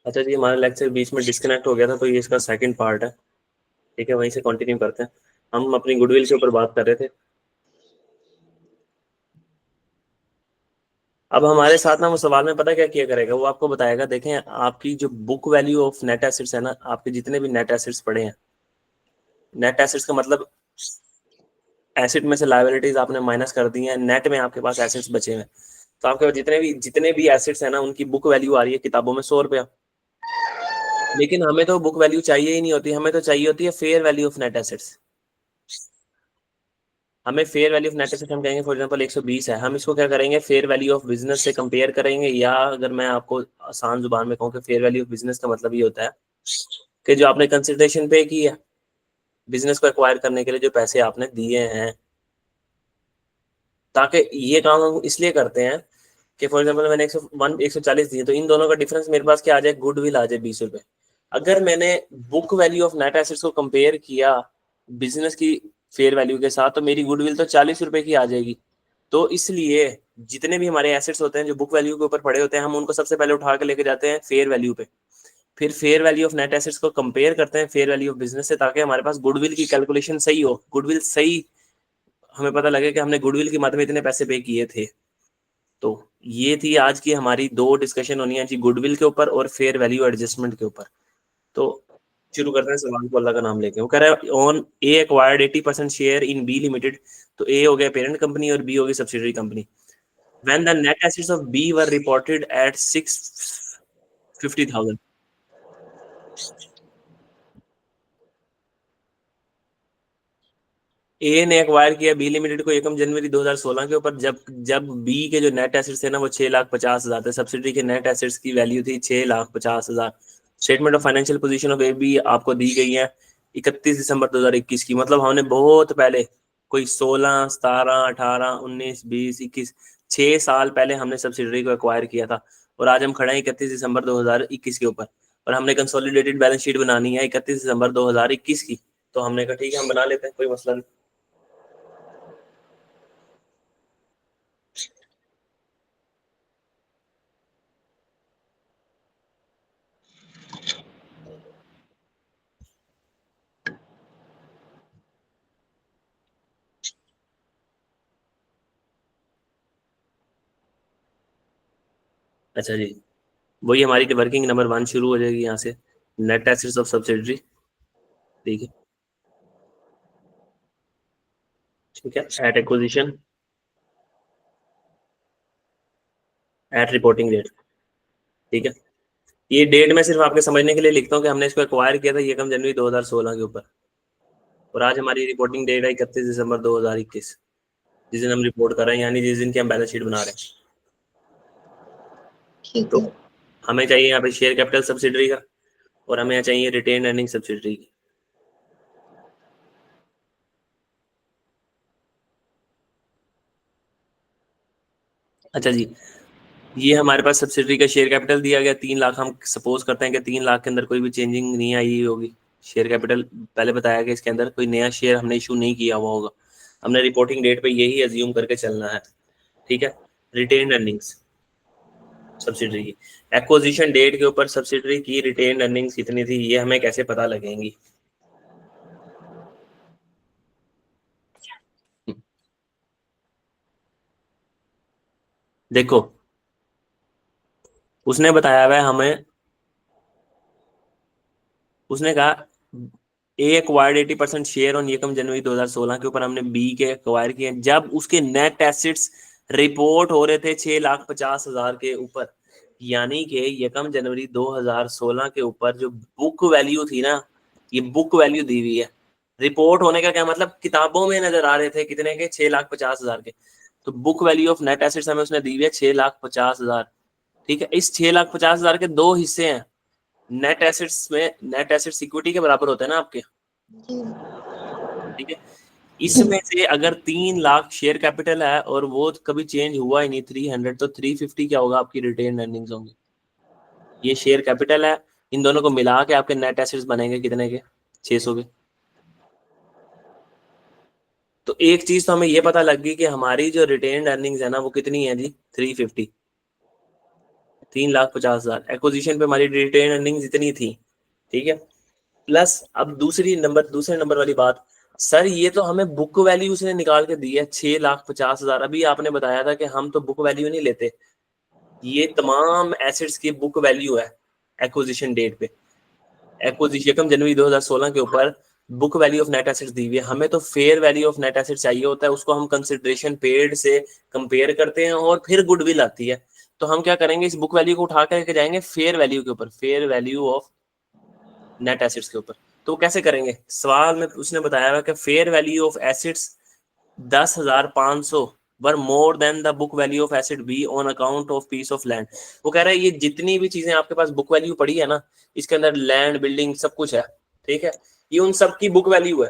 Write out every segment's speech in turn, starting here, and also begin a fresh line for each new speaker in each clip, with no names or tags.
अच्छा जी, हमारा लेक्चर बीच में डिस्कनेक्ट हो गया था, तो ये इसका सेकंड पार्ट है। ठीक है, वहीं से कंटिन्यू करते हैं। हम अपनी गुडविल के ऊपर बात कर रहे थे। अब हमारे साथ ना वो सवाल में पता क्या किया करेगा, वो आपको बताएगा। देखें, आपकी जो book value of net assets है ना, आपके जितने भी नेट एसेट्स पड़े हैं, नेट एसेट्स का मतलब एसेट में से लायबिलिटीज आपने माइनस कर दी हैं, नेट में आपके पास एसेट्स बचे हैं। तो आपके पास जितने भी एसेट्स हैं ना, उनकी बुक वैल्यू आ रही है किताबों में 100 रुपया। लेकिन हमें तो बुक वैल्यू चाहिए ही नहीं होती, हमें तो चाहिए होती है fair value of net assets. हमें fair value of net asset हम कहेंगे फॉर एग्जांपल 120 है, हम इसको क्या करेंगे, फेयर वैल्यू ऑफ बिजनेस से कंपेयर करेंगे। या अगर मैं आपको आसान जुबान में कहूँ कि फेयर वैल्यू ऑफ बिजनेस का मतलब ये होता है कि जो आपने कंसिडरेशन पे की है बिजनेस को एक्वायर करने के लिए, जो पैसे आपने दिए हैं। ताकि ये काम हम इसलिए करते हैं कि फॉर एग्जांपल मैंने 140 दिए, तो इन दोनों का डिफरेंस मेरे पास क्या आ जाए, गुडविल आ जाए 20 रुपए। अगर मैंने book value of net assets को कंपेयर किया बिजनेस की फेयर वैल्यू के साथ, तो मेरी गुडविल तो 40 रुपए की आ जाएगी। तो इसलिए जितने भी हमारे एसेट्स होते हैं जो बुक वैल्यू के ऊपर पड़े होते हैं, हम उनको सबसे पहले उठा के लेके जाते हैं फेयर वैल्यू पे। फिर fair value of net assets को कंपेयर करते हैं फेयर वैल्यू ऑफ बिजनेस से, ताकि हमारे पास गुडविल की कैलकुलेशन सही हो, गुडविल सही हमें पता लगे कि हमने गुडविल की मद में इतने पैसे पे किए थे। तो ये थी आज की हमारी दो डिस्कशन होनी है जी, गुडविल के ऊपर और फेयर वैल्यू एडजस्टमेंट के ऊपर। तो शुरू करते हैं सवाल को अल्लाह का नाम लेके। वो कह रहा है on A acquired 80% share in B limited. तो ए हो गया पेरेंट कंपनी और बी हो गई subsidiary company. When the net assets of B were reported at 650,000। A ने एक्वायर किया बी लिमिटेड को 1 जनवरी 2016 के ऊपर, जब जब बी के जो नेट एसेट्स थे ना वो 6,50,000 थे। सब्सिडरी के नेट एसेट्स की वैल्यू थी 6,50,000। Statement of financial position of A B आपको दी गई है 31 दिसंबर 2021 की। मतलब हमने बहुत पहले, कोई 16, 17, 18, 19, 20, 21, 6 साल पहले हमने सब्सिडरी को एक्वायर किया था। और आज हम खड़े हैं 31 दिसंबर 2021 के ऊपर, और हमने कंसोलिडेटेड बैलेंस शीट बनानी है 31 दिसंबर 2021 की। तो हमने कहा ठीक है, हम बना लेते हैं, कोई मसला नहीं। अच्छा जी, वही हमारी वर्किंग नंबर 1 शुरू हो जाएगी यहाँ से। Net assets of subsidiary. ठीक है, ठीक है। At acquisition, at reporting date. ठीक है, ये डेट मैं सिर्फ आपके समझने के लिए लिखता हूँ कि हमने इसको एक्वायर किया था 1 जनवरी 2016 के ऊपर, और आज हमारी रिपोर्टिंग डेट है 31 दिसंबर 2021, जिस दिन हम रिपोर्ट कर रहे हैं, यानी जिस दिन की हम बैलेंस शीट बना रहे हैं।
ठीक
तो
है।
हमें चाहिए यहाँ पे शेयर कैपिटल सब्सिडरी का, और हमें यहाँ चाहिए रिटेन अर्निंग सब्सिडरी की। अच्छा जी, ये हमारे पास सब्सिडरी का शेयर कैपिटल दिया गया 3 लाख। हम सपोज करते हैं कि 3 लाख के अंदर कोई भी चेंजिंग नहीं आई होगी। शेयर कैपिटल पहले बताया कि इसके अंदर कोई नया शेयर हमने इशू नहीं किया हुआ होगा। हमने रिपोर्टिंग डेट पे यही अज्यूम करके चलना है। ठीक है, रिटेन अर्निंग्स सब्सिडरी की, एक्विजिशन डेट के ऊपर सब्सिडरी की रिटेन अर्निंग्स कितनी थी, ये हमें कैसे पता लगेंगी। देखो, उसने बताया हुआ है हमें, उसने कहा ए एक्वायर्ड 80% शेयर ऑन 1 जनवरी 2016 के ऊपर हमने बी के एक्वायर किए जब उसके नेट एसेट्स रिपोर्ट हो रहे थे 6,50,000 के ऊपर। यानी कि 1 जनवरी 2016 के ऊपर जो बुक वैल्यू थी ना, ये बुक वैल्यू दी हुई है। रिपोर्ट होने का क्या मतलब, किताबों में नजर आ रहे थे कितने के, 6,50,000 के। तो book value of net assets हमें उसने दी हुई है 6,50,000। ठीक है, इस 6,50,000 के दो हिस्से हैं। नेट एसेट्स में, नेट एसेट्स इक्विटी के बराबर होते हैं ना आपके।
जी।
ठीक है, इसमें से अगर 3 लाख शेयर कैपिटल है और वो कभी चेंज हुआ ही नहीं 300, तो 350 क्या होगा, आपकी रिटेन अर्निंग्स होंगी। ये शेयर कैपिटल है, इन दोनों को मिला के आपके नेट एसेट्स बनेंगे कितने के, 600 के। तो एक चीज तो हमें ये पता लग गई कि हमारी जो रिटेन अर्निंग्स है ना वो कितनी है जी, 350। 3,50,000 एक्विजिशन पे हमारी रिटेन अर्निंग्स इतनी थी, ठीक है। प्लस अब दूसरे नंबर वाली बात, सर ये तो हमें बुक वैल्यू उसने निकाल के दी है 6,50,000। अभी आपने बताया था कि हम तो बुक वैल्यू नहीं लेते, ये तमाम एसेट्स की बुक वैल्यू है एक्विजिशन डेट पे। एक्विजिशन जनवरी 2016 के ऊपर book value of net assets दी हुई है, हमें तो fair value of net assets चाहिए होता है, उसको हम कंसिडरेशन पेड से कंपेयर करते हैं और फिर गुडविल आती है। तो हम क्या करेंगे, इस बुक वैल्यू को उठा करके जाएंगे फेयर वैल्यू के ऊपर, fair value of net assets के ऊपर। तो कैसे करेंगे, सवाल में उसने बताया हुआ कि fair value of assets 10,500 were more than the book value of asset be on account of peace of land. वो कह रहा है ये जितनी भी चीजें आपके पास बुक वैल्यू पड़ी है ना, इसके अंदर लैंड बिल्डिंग सब कुछ है, ठीक है, ये उन सब की बुक वैल्यू है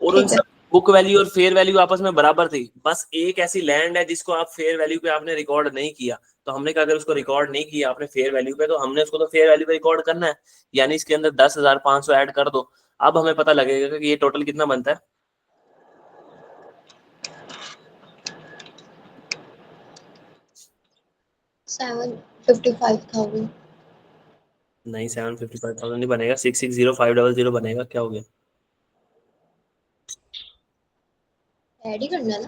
और उन
ठीक है।
सब बुक वैल्यू और फेयर वैल्यू आपस में बराबर थी। बस एक ऐसी लैंड है जिसको आप फेयर वैल्यू पे आपने रिकॉर्ड नहीं किया, तो हमने कहा अगर उसको रिकॉर्ड नहीं किया आपने फेयर वैल्यू पे, तो हमने उसको तो फेयर वैल्यू पे रिकॉर्ड करना है, यानी इसके अंदर 10,500 ऐड कर दो। अब हमें पता लगेगा कि ये टोटल कितना बनता है।
755,000।
नहीं 755,000 नहीं बनेगा, 660,500 बनेगा। क्या हो गया,
ऐड ही करना है ना।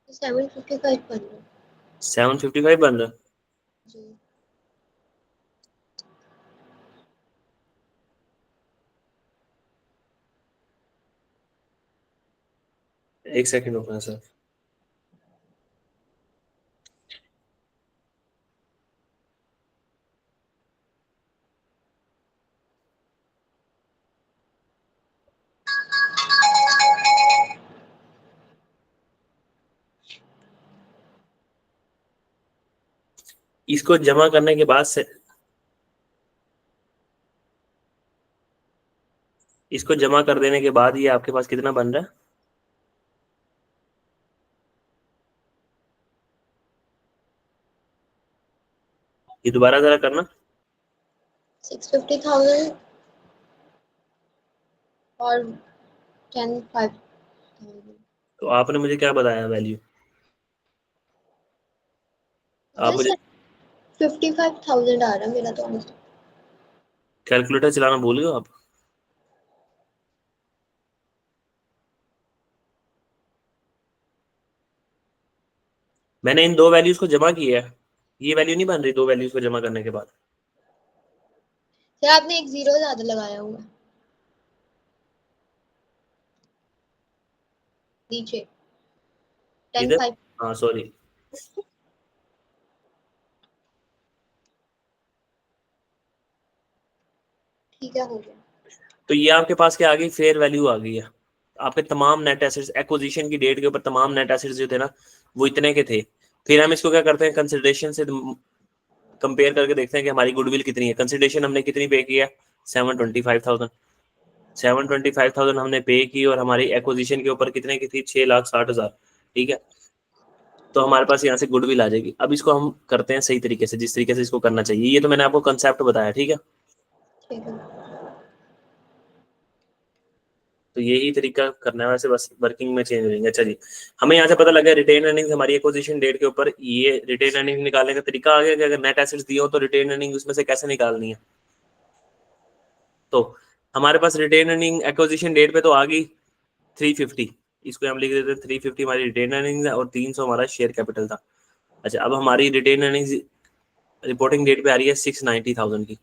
तो 755 बन रहा है
755 बन रहा है।
जी।
एक सेकंड रुकना सर। इसको जमा करने के बाद से, इसको जमा कर देने के बाद ये आपके पास कितना बन रहा है, ये दोबारा जरा करना।
650,000 और 10,500।
तो आपने मुझे क्या बताया वैल्यू, आप मुझे
55,000 आ रहा है मेरा तो आंसर।
कैलकुलेटर चलाना भूल गए हो आप। मैंने इन दो वैल्यूज को जमा किया है, ये वैल्यू नहीं बन रही दो वैल्यूज को जमा करने के बाद।
क्या आपने एक जीरो ज्यादा लगाया हुआ है नीचे। टेन
इधर,
फाइव
हाँ सॉरी,
ठीक है, हो गया।
तो ये आपके पास क्या आ गई, फेयर वैल्यू आ गई है। आपके तमाम नेट एसेट्स एक्विजिशन की डेट के ऊपर तमाम नेट एसेट्स जो थे ना वो इतने के थे। फिर हम इसको क्या करते हैं, कंसिडरेशन से कंपेयर करके देखते हैं कि हमारी गुडविल कितनी है। कंसिडरेशन हमने कितनी पे की है, 725,000। 725,000 हमने पे की और हमारी एक्विजिशन के ऊपर कितने की थी, 6,60,000, ठीक है। तो हमारे पास यहाँ से गुडविल आ जाएगी। अब इसको हम करते हैं सही तरीके से, जिस तरीके से इसको करना चाहिए। ये तो मैंने आपको कंसेप्ट बताया, ठीक है।
ठीक है।
तो यही तरीका करना है, वैसे बस वर्किंग में चेंज होंगे। अच्छा जी, हमें यहाँ से पता लगा रिटेन अर्निंग हमारी एक्विजिशन डेट के ऊपर, ये रिटेन अर्निंग निकालने का तरीका आ गया कि अगर नेट एसेट्स दिए हो तो रिटेन अर्निंग उसमें से कैसे निकालनी है। तो हमारे पास रिटेन अर्निंग एक्विजिशन डेट पे तो आ गई 350, इसको हम लिख देते हैं 350 हमारी रिटेन अर्निंग है और 300 हमारा शेयर कैपिटल था। अच्छा, अब हमारी रिटेन अर्निंग रिपोर्टिंग डेट पे आ रही है 690,000 की।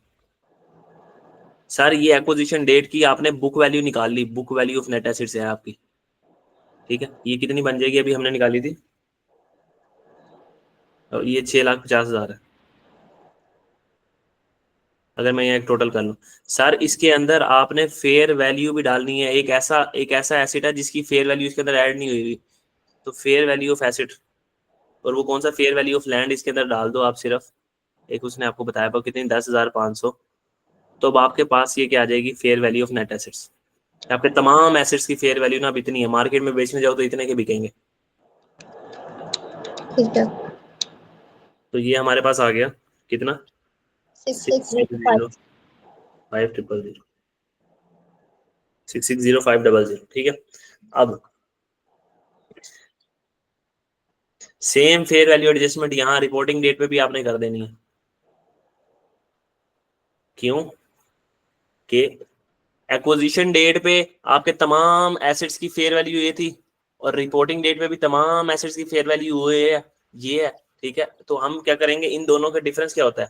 सर ये एक्विजिशन डेट की आपने बुक वैल्यू निकाल ली, book value of net assets है आपकी, ठीक है। ये कितनी बन जाएगी, अभी हमने निकाली थी, और ये 6,50,000 है। अगर मैं यहाँ एक टोटल कर लूँ, सर इसके अंदर आपने फेयर वैल्यू भी डालनी है। एक ऐसा एसेट है जिसकी फेयर वैल्यू इसके अंदर ऐड नहीं हुई हुई, तो फेयर वैल्यू ऑफ एसेट, और वो कौन सा, फेयर वैल्यू ऑफ लैंड इसके अंदर डाल दो आप सिर्फ। एक उसने आपको बताया था कितनी, 10,500। तो अब आपके पास ये क्या आ जाएगी, fair value of net assets. आपके तमाम एसेट्स की फेयर वैल्यू ना अब इतनी है, मार्केट में बेचने जाओ तो इतने के बिकेंगे।
ठीक है।
तो ये हमारे पास आ गया। कितना
6605
500 660500, ठीक है। अब सेम फेयर वैल्यू एडजस्टमेंट यहाँ रिपोर्टिंग डेट पे भी आपने कर देनी है। क्यों कि एक्विजिशन डेट पे आपके तमाम एसेट्स की फेयर वैल्यू ये थी और रिपोर्टिंग डेट पे भी तमाम एसेट्स की फेयर वैल्यू हुए है ये है, ठीक है। तो हम क्या करेंगे, इन दोनों का डिफरेंस क्या होता है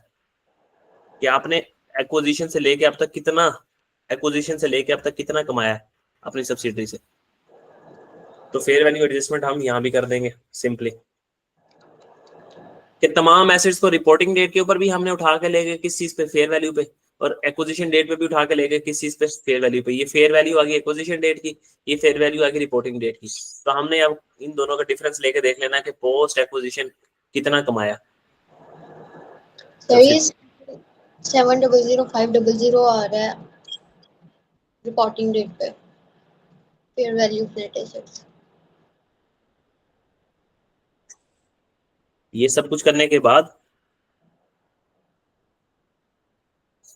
कि आपने एक्विजिशन से लेके अब तक कितना कमाया है अपनी सब्सिडरी से। तो फेयर वैल्यू एडजस्टमेंट हम यहाँ भी कर देंगे सिंपली कि तमाम एसेट्स को रिपोर्टिंग डेट के ऊपर भी हमने उठा के ले गए किस चीज पे, फेयर वैल्यू पे, और एक्विजिशन डेट पे भी उठा के ले गए किस चीज पे, फेयर वैल्यू पे। ये फेयर वैल्यू आ गई एक्विजिशन डेट की, ये फेयर वैल्यू आ गई रिपोर्टिंग डेट की। तो हमने अब इन दोनों का डिफरेंस लेके देख लेना कि पोस्ट एक्विजिशन कितना कमाया।
सर ये 700500 आ रहा है रिपोर्टिंग डेट पे fair value of net assets.
ये सब कुछ करने के बाद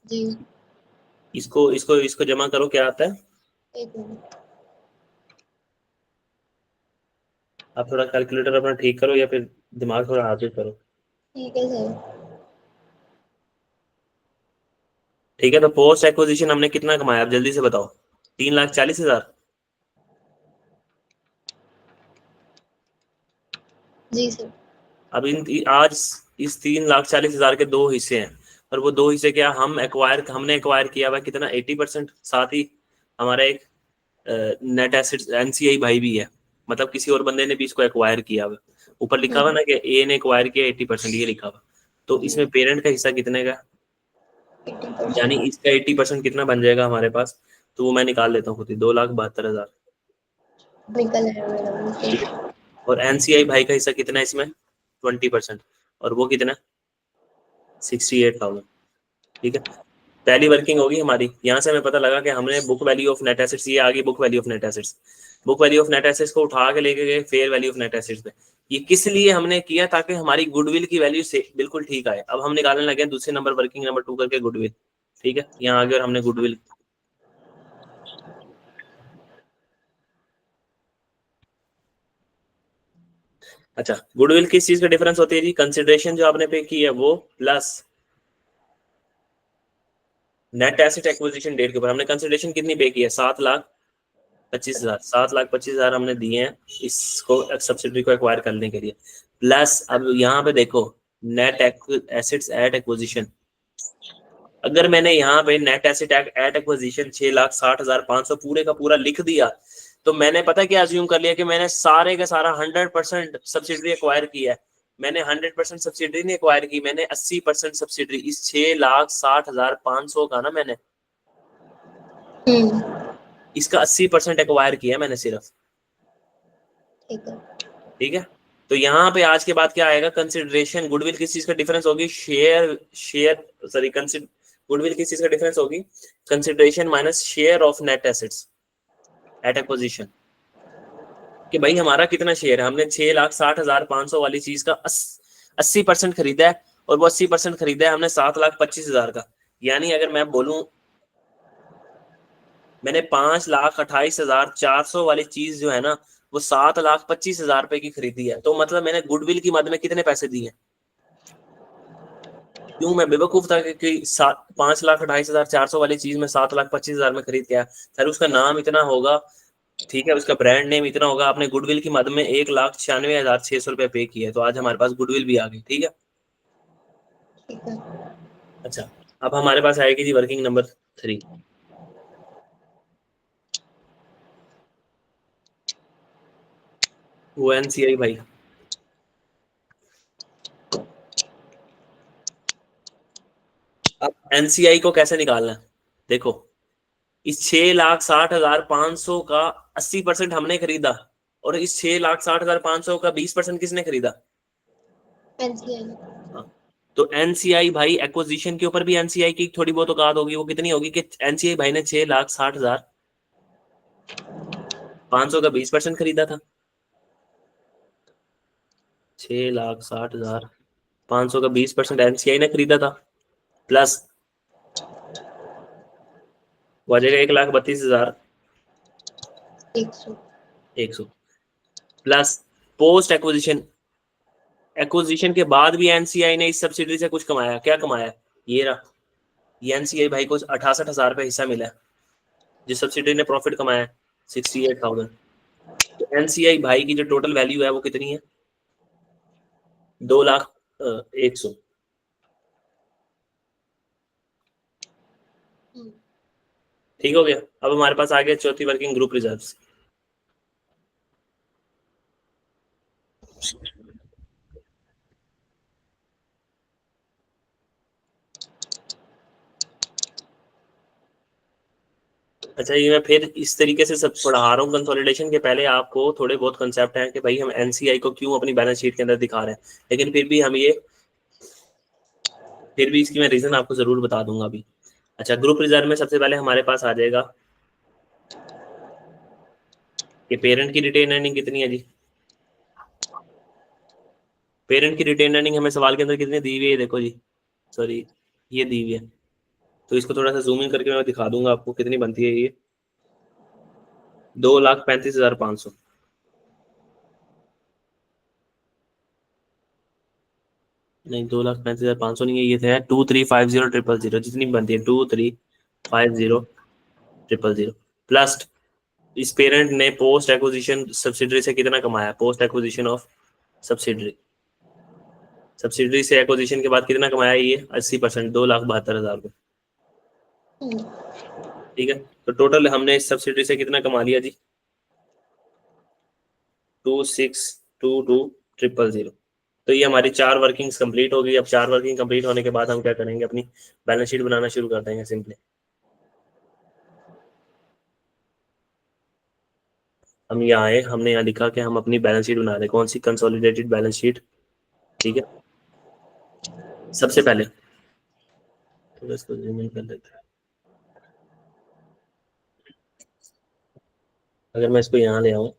जी
इसको इसको इसको जमा करो, क्या आता है।
एक मिनट।
आप थोड़ा कैलकुलेटर अपना ठीक करो या फिर दिमाग थोड़ा हाजिर करो।
ठीक है सर।
ठीक है, तो पोस्ट एक्विजिशन हमने कितना कमाया, आप जल्दी से बताओ। 3,40,000।
जी सर।
अब आज इस 3,40,000 के दो हिस्से हैं, और वो दो हिस्से क्या, हमने एक्वायर किया हुआ कितना, 80%। साथ ही हमारा एक नेट एसेट्स एनसीआई भाई भी है, मतलब किसी और बंदे ने भी इसको एक्वायर किया हुआ। ऊपर लिखा हुआ ना कि ए ने एक्वायर किया 80%, ये लिखा हुआ। तो इसमें पेरेंट का हिस्सा कितने का,
80%।
यानी इसका 80% कितना बन जाएगा हमारे पास, तो वो मैं निकाल लेता हूँ खुद ही, 2,72,000।
निकल है मेरा।
और एनसीआई भाई का हिस्सा कितना है इसमें, 20%, और वो कितना, 68,000। ठीक है, पहली वर्किंग होगी हमारी। यहाँ से हमें पता लगा कि हमने book value of net assets, ये आ गई book value of net assets. Book value of net assets को उठा के लेके गए fair value of net assets पे। ये किस लिए हमने किया, ताकि हमारी गुडविल की वैल्यू से बिल्कुल ठीक आए। अब हम निकालने लगे दूसरे नंबर, वर्किंग नंबर 2 करके गुडविल। ठीक है, यहाँ आगे और हमने गुडविल, अच्छा गुडविल किस चीज का डिफरेंस होती है जी, कंसिडरेशन जो आपने पे की है वो plus net asset acquisition date के ऊपर हमने कंसिडरेशन कितनी पे की है, 7,25,000। 7,25,000 हमने दिए हैं इसको सब्सिडरी को एक्वायर करने के लिए। प्लस अब यहाँ पे देखो नेट एसेट्स एट एक्विजिशन, अगर मैंने यहाँ पे नेट एसेट एट एक्विजिशन 6,60,500 पूरे का पूरा लिख दिया, तो मैंने पता क्या अज्यूम कर लिया कि मैंने सारे का सारा 100% सब्सिडरी एक्वायर किया है। मैंने 100% सब्सिडरी नहीं एक्वायर की, मैंने 80% सब्सिडरी, इस 6,60,500 का ना मैंने इसका 80% एक्वायर किया मैंने सिर्फ।
ठीक है।
ठीक है, तो यहाँ पे आज के बाद क्या आएगा, कंसिडरेशन, गुडविल किस चीज का डिफरेंस होगी, गुडविल किस चीज का डिफरेंस होगी, consideration minus share of net assets at acquisition. कि भाई हमारा कितना शेयर है, हमने 6,60,500 वाली चीज का 80% खरीदा है, और वो 80% खरीदा है हमने 7,25,000 का। यानी अगर मैं बोलूं मैंने 5,28,400 वाली चीज जो है ना, वो 7,25,000 रुपए की खरीदी है, तो मतलब मैंने गुडविल की मद में कितने पैसे दिए। क्यों, मैं बेवकूफ था कि 5,28,400 वाली चीज में 7,25,000 में खरीद के आया। सर उसका नाम इतना होगा, ठीक है, उसका ब्रांड नेम इतना होगा, आपने गुडविल की मद में 1,96,600 रुपए पे किए, तो आज हमारे पास गुडविल भी आ गई। ठीक है,
ठीक है।
अच्छा अब हमारे पास आएगी जी वर्किंग नंबर 3, वो एनसीआई भाई। अब एनसीआई को कैसे निकालना है, देखो इस 6,60,500 का 80% हमने खरीदा, और इस 6,60,500 का 20% किसने खरीदा।
एनसीआई।
हाँ, तो एनसीआई भाई एक्विजिशन के ऊपर भी एनसीआई की थोड़ी बहुत औकात होगी, वो कितनी होगी कि एनसीआई भाई ने 6,60,500 का 20% खरीदा था। 6,60,500 500 का 20% एनसीआई ने खरीदा था, प्लस वो आ जाएगा 1,32,000 100 प्लस पोस्ट एक्विजिशन के बाद भी एनसीआई ने इस सब्सिडी से कुछ कमाया। क्या कमाया? ये रहा, ये एनसीआई भाई को 68,000 रुपये हिस्सा मिला है, जिस सब्सिडी ने प्रॉफिट कमाया 68,000। तो एनसीआई भाई की जो टोटल वैल्यू है वो कितनी है? 2,01,00,000। ठीक हो गया। अब हमारे पास आ गया चौथी वर्किंग ग्रुप रिजर्व्स। अच्छा, ये मैं फिर इस तरीके से सब पढ़ा रहा हूँ कंसोलिडेशन के पहले, आपको थोड़े बहुत कंसेप्ट हैं कि भाई हम एनसीआई को क्यों अपनी बैलेंस शीट के अंदर दिखा रहे हैं, लेकिन फिर भी इसकी मैं रीजन आपको जरूर बता दूंगा अभी। अच्छा, ग्रुप रिजर्व में सबसे पहले हमारे पास आ जाएगा कि पेरेंट की रिटेन अर्निंग कितनी है जी। पेरेंट की रिटेन अर्निंग हमें सवाल के अंदर कितनी दी हुई है, देखो जी, सॉरी, ये दी हुई है, तो इसको थोड़ा सा जूम इन करके मैं दिखा दूंगा आपको कितनी बनती है ये। 2,35,500। नहीं, 2,35,500 नहीं है, ये है 2,350,000 जितनी बनती है 2,350,000 प्लस इस पेरेंट ने पोस्ट एक्विजिशन सब्सिडरी से कितना कमाया? पोस्ट एक्विजिशन ऑफ सब्सिडरी से एक्विजिशन के बाद कितना कमाया? ये 80%, 2,72,000 रुपये। ठीक है, तो टोटल हमने इस सब्सिडरी से कितना कमा लिया जी? 2,622,000। तो ये हमारी 4 वर्किंग्स कंप्लीट हो गई। अब 4 वर्किंग कंप्लीट होने के बाद हम क्या करेंगे? अपनी बैलेंस शीट बनाना शुरू कर देंगे सिंपली। हम यहाँ आए, हमने यहाँ लिखा कि हम अपनी बैलेंस शीट बना रहे हैं। कौन सी? Consolidated balance sheet. ठीक है, सबसे पहले तो इसको जूम इन कर लेते हैं। अगर मैं इसको यहाँ ले आऊँ,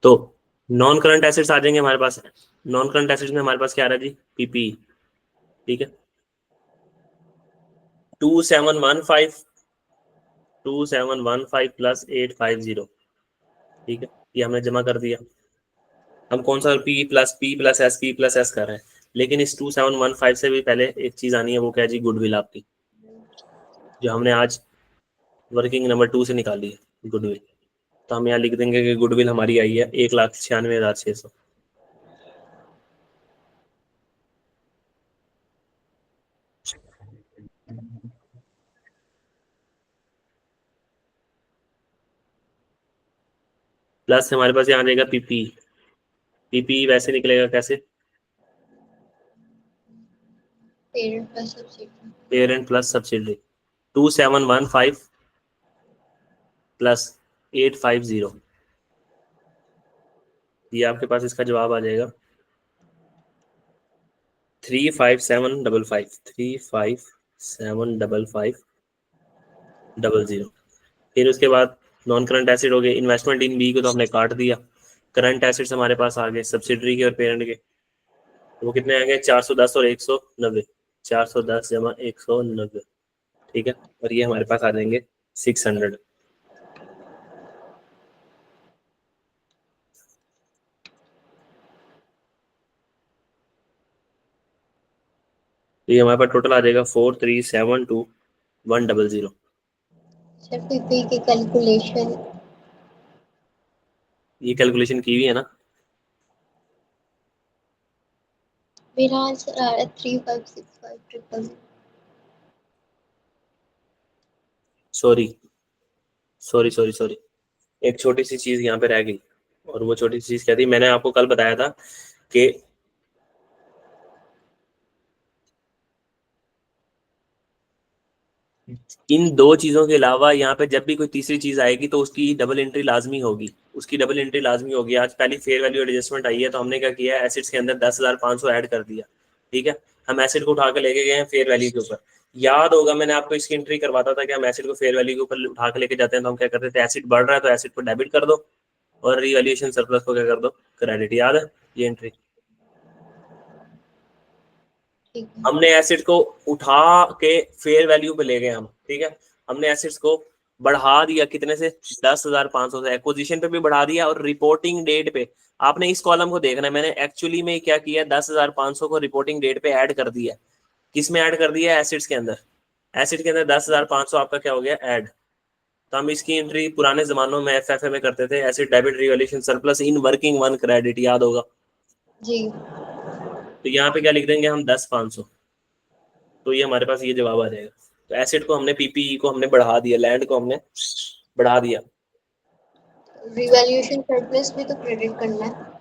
तो नॉन करंट एसेट्स आ जाएंगे हमारे पास। नॉन करंट एसेट्स में हमारे पास क्या आ रहा है जी? पीपी। ठीक है, 2715 प्लस 850। ठीक है, ये हमने जमा कर दिया। हम कौन सा पी प्लस एस कर रहे हैं, लेकिन इस 2715 से भी पहले एक चीज आनी है, वो क्या जी? गुडविल आपकी, जो हमने आज वर्किंग नंबर 2 से निकाली है, गुडविल। तो हम यहाँ लिख देंगे कि गुडविल हमारी आई है 1,96,600। प्लस हमारे पास यहाँ रहेगा पीपी। पीपी वैसे निकलेगा कैसे? Parent plus subsidy 2715 plus 850। ये आपके पास इसका जवाब आ जाएगा 35755 फिर उसके बाद नॉन करंट एसेट हो गए। इन्वेस्टमेंट इन बी को तो हमने काट दिया। करंट एसेट्स हमारे पास आ गए सब्सिडरी के और पेरेंट के, वो कितने आ गए? 410 और 190। 410 जमा 190। ठीक है, और ये हमारे पास आ जाएंगे 600। तो ये हमारे पास टोटल आ जाएगा 4,372,100।
पीपी की कैलकुलेशन
ये कैलकुलेशन की हुई है ना?
मेरा आंसर आ रहा है 3565,000।
सॉरी सॉरी सॉरी सॉरी, एक छोटी सी चीज यहाँ पे रह गई, और वो छोटी सी चीज क्या थी? मैंने आपको कल बताया था कि इन दो चीजों के अलावा यहाँ पे जब भी कोई तीसरी चीज आएगी तो उसकी डबल एंट्री लाजमी होगी। आज पहली फेयर वैल्यू एडजस्टमेंट आई है, तो हमने क्या किया? एसेट्स के अंदर 10,500 ऐड कर दिया। ठीक है, हम एसिड को उठा के लेके गए हैं फेयर वैल्यू के ऊपर। याद होगा मैंने आपको इसकी एंट्री करवाता था कि हम एसिड को फेयर वैल्यू के ऊपर उठा के लेके जाते हैं तो हम क्या करते थे, एसिड बढ़ रहा है तो एसिड को डेबिट कर दो और रिवैल्यूएशन सरप्लस को क्या कर दो, क्रेडिट। याद है ये एंट्री?
ठीक है।
हमने एसिड को उठा के फेयर वैल्यू पे ले गए हम, ठीक है। हमने एसिड्स को बढ़ा दिया कितने से, 10,500 से। एक्विजिशन पे भी बढ़ा दिया और रिपोर्टिंग डेट पे, आपने इस कॉलम को देखना है, मैंने एक्चुअली में क्या किया, 10,500 को रिपोर्टिंग डेट पे ऐड कर दिया। किस में ऐड कर दिया? एसिड्स के अंदर। एसिड के अंदर 10,500 आपका क्या हो गया, ऐड। तो हम इसकी एंट्री पुराने जमानों में एफएफए में करते थे, acid debit revaluation surplus in working one credit, याद होगा।
जी।
तो यहाँ पे क्या लिख देंगे हम, 10,500। तो ये हमारे पास ये जवाब आ जाएगा। तो एसिड को हमने, पीपीई को हमने बढ़ा दिया, लैंड को हमने बढ़ा दिया।
रिवैल्यूएशन सरप्लस भी तो क्रेडिट करना है।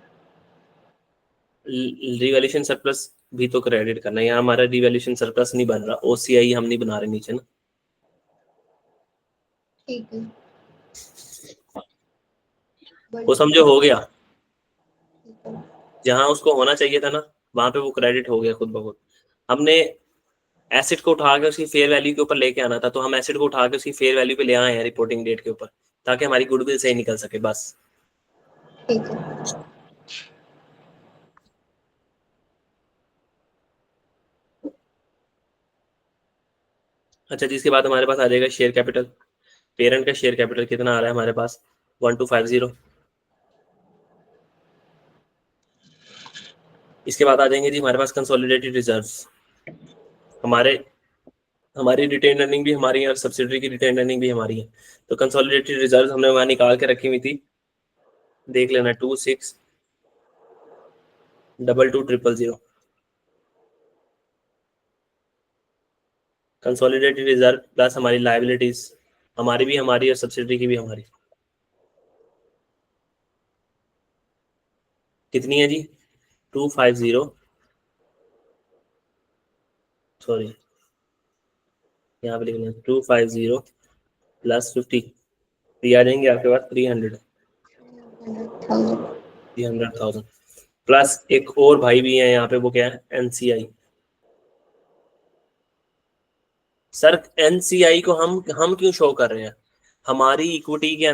रिवैल्यूएशन सरप्लस भी तो क्रेडिट करना है। यहाँ हमारा रिवैल्यूएशन सरप्लस नहीं बन रहा, ओसीआई हम नहीं बना रहे नीचे ना।
ठीक है।
वो समझो हो गया,
ठीक है।
जहां उसको होना चाहिए था ना वहां पे वो क्रेडिट हो गया खुद ब खुद। हमने एसिड को उठा के उसकी फेयर वैल्यू के ऊपर लेके आना था, तो हम एसिड को उठा के उसकी फेयर वैल्यू पे ले आए हैं रिपोर्टिंग डेट के ऊपर, ताकि हमारी गुडविल सही निकल सके, बस।
ठीक है।
अच्छा, जिसके बाद हमारे पास आ जाएगा शेयर कैपिटल। पेरेंट का शेयर कैपिटल कितना आ रहा है हमारे पास, 1250। इसके बाद आ जाएंगे जी हमारे पास कंसोलिडेटेड रिजर्व्स। हमारी रिटेन अर्निंग भी हमारी है और सब्सिडरी की रिटेन अर्निंग भी हमारी है। तो कंसोलिडेटेड रिजर्व्स हमने वहां निकाल के रखी हुई थी, देख लेना, 26220000। कंसोलिडेटेड रिजर्व प्लस हमारी लायबिलिटीज, हमारी भी हमारी और सब्सिडरी की भी हमारी, कितनी है जी, 250, सॉरी यहाँ पे लिखना 250 प्लस 50, ये आ जाएंगे आपके पास 300,000 प्लस एक और भाई भी है यहाँ पे, वो क्या है, एनसीआई। सर एनसीआई को हम क्यों शो कर रहे हैं? हमारी इक्विटी के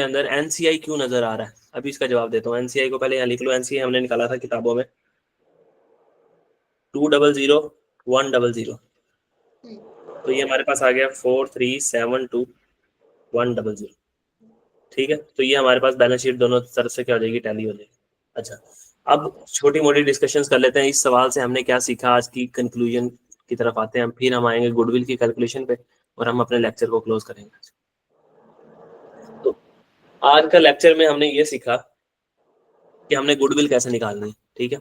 अंदर एनसीआई क्यों नजर आ रहा है? अभी इसका जवाब देता हूँ। एनसीआई को पहले यहाँ लिख लो। एनसीआई हमने निकाला था किताबों में, 200100। तो ये हमारे पास आ गया 4372100। ठीक है, तो ये हमारे पास बैलेंस शीट दोनों तरफ से क्या हो जाएगी, टैली हो जाएगी। अच्छा, अब छोटी मोटी डिस्कशंस कर लेते हैं। इस सवाल से हमने क्या सीखा, आज की कंक्लूजन की तरफ आते हैं। फिर हम आएंगे गुडविल की कैलकुलेशन पे और हम अपने लेक्चर को क्लोज करेंगे। तो आज का लेक्चर में हमने ये सीखा कि हमने गुडविल कैसे निकालनी है। ठीक है,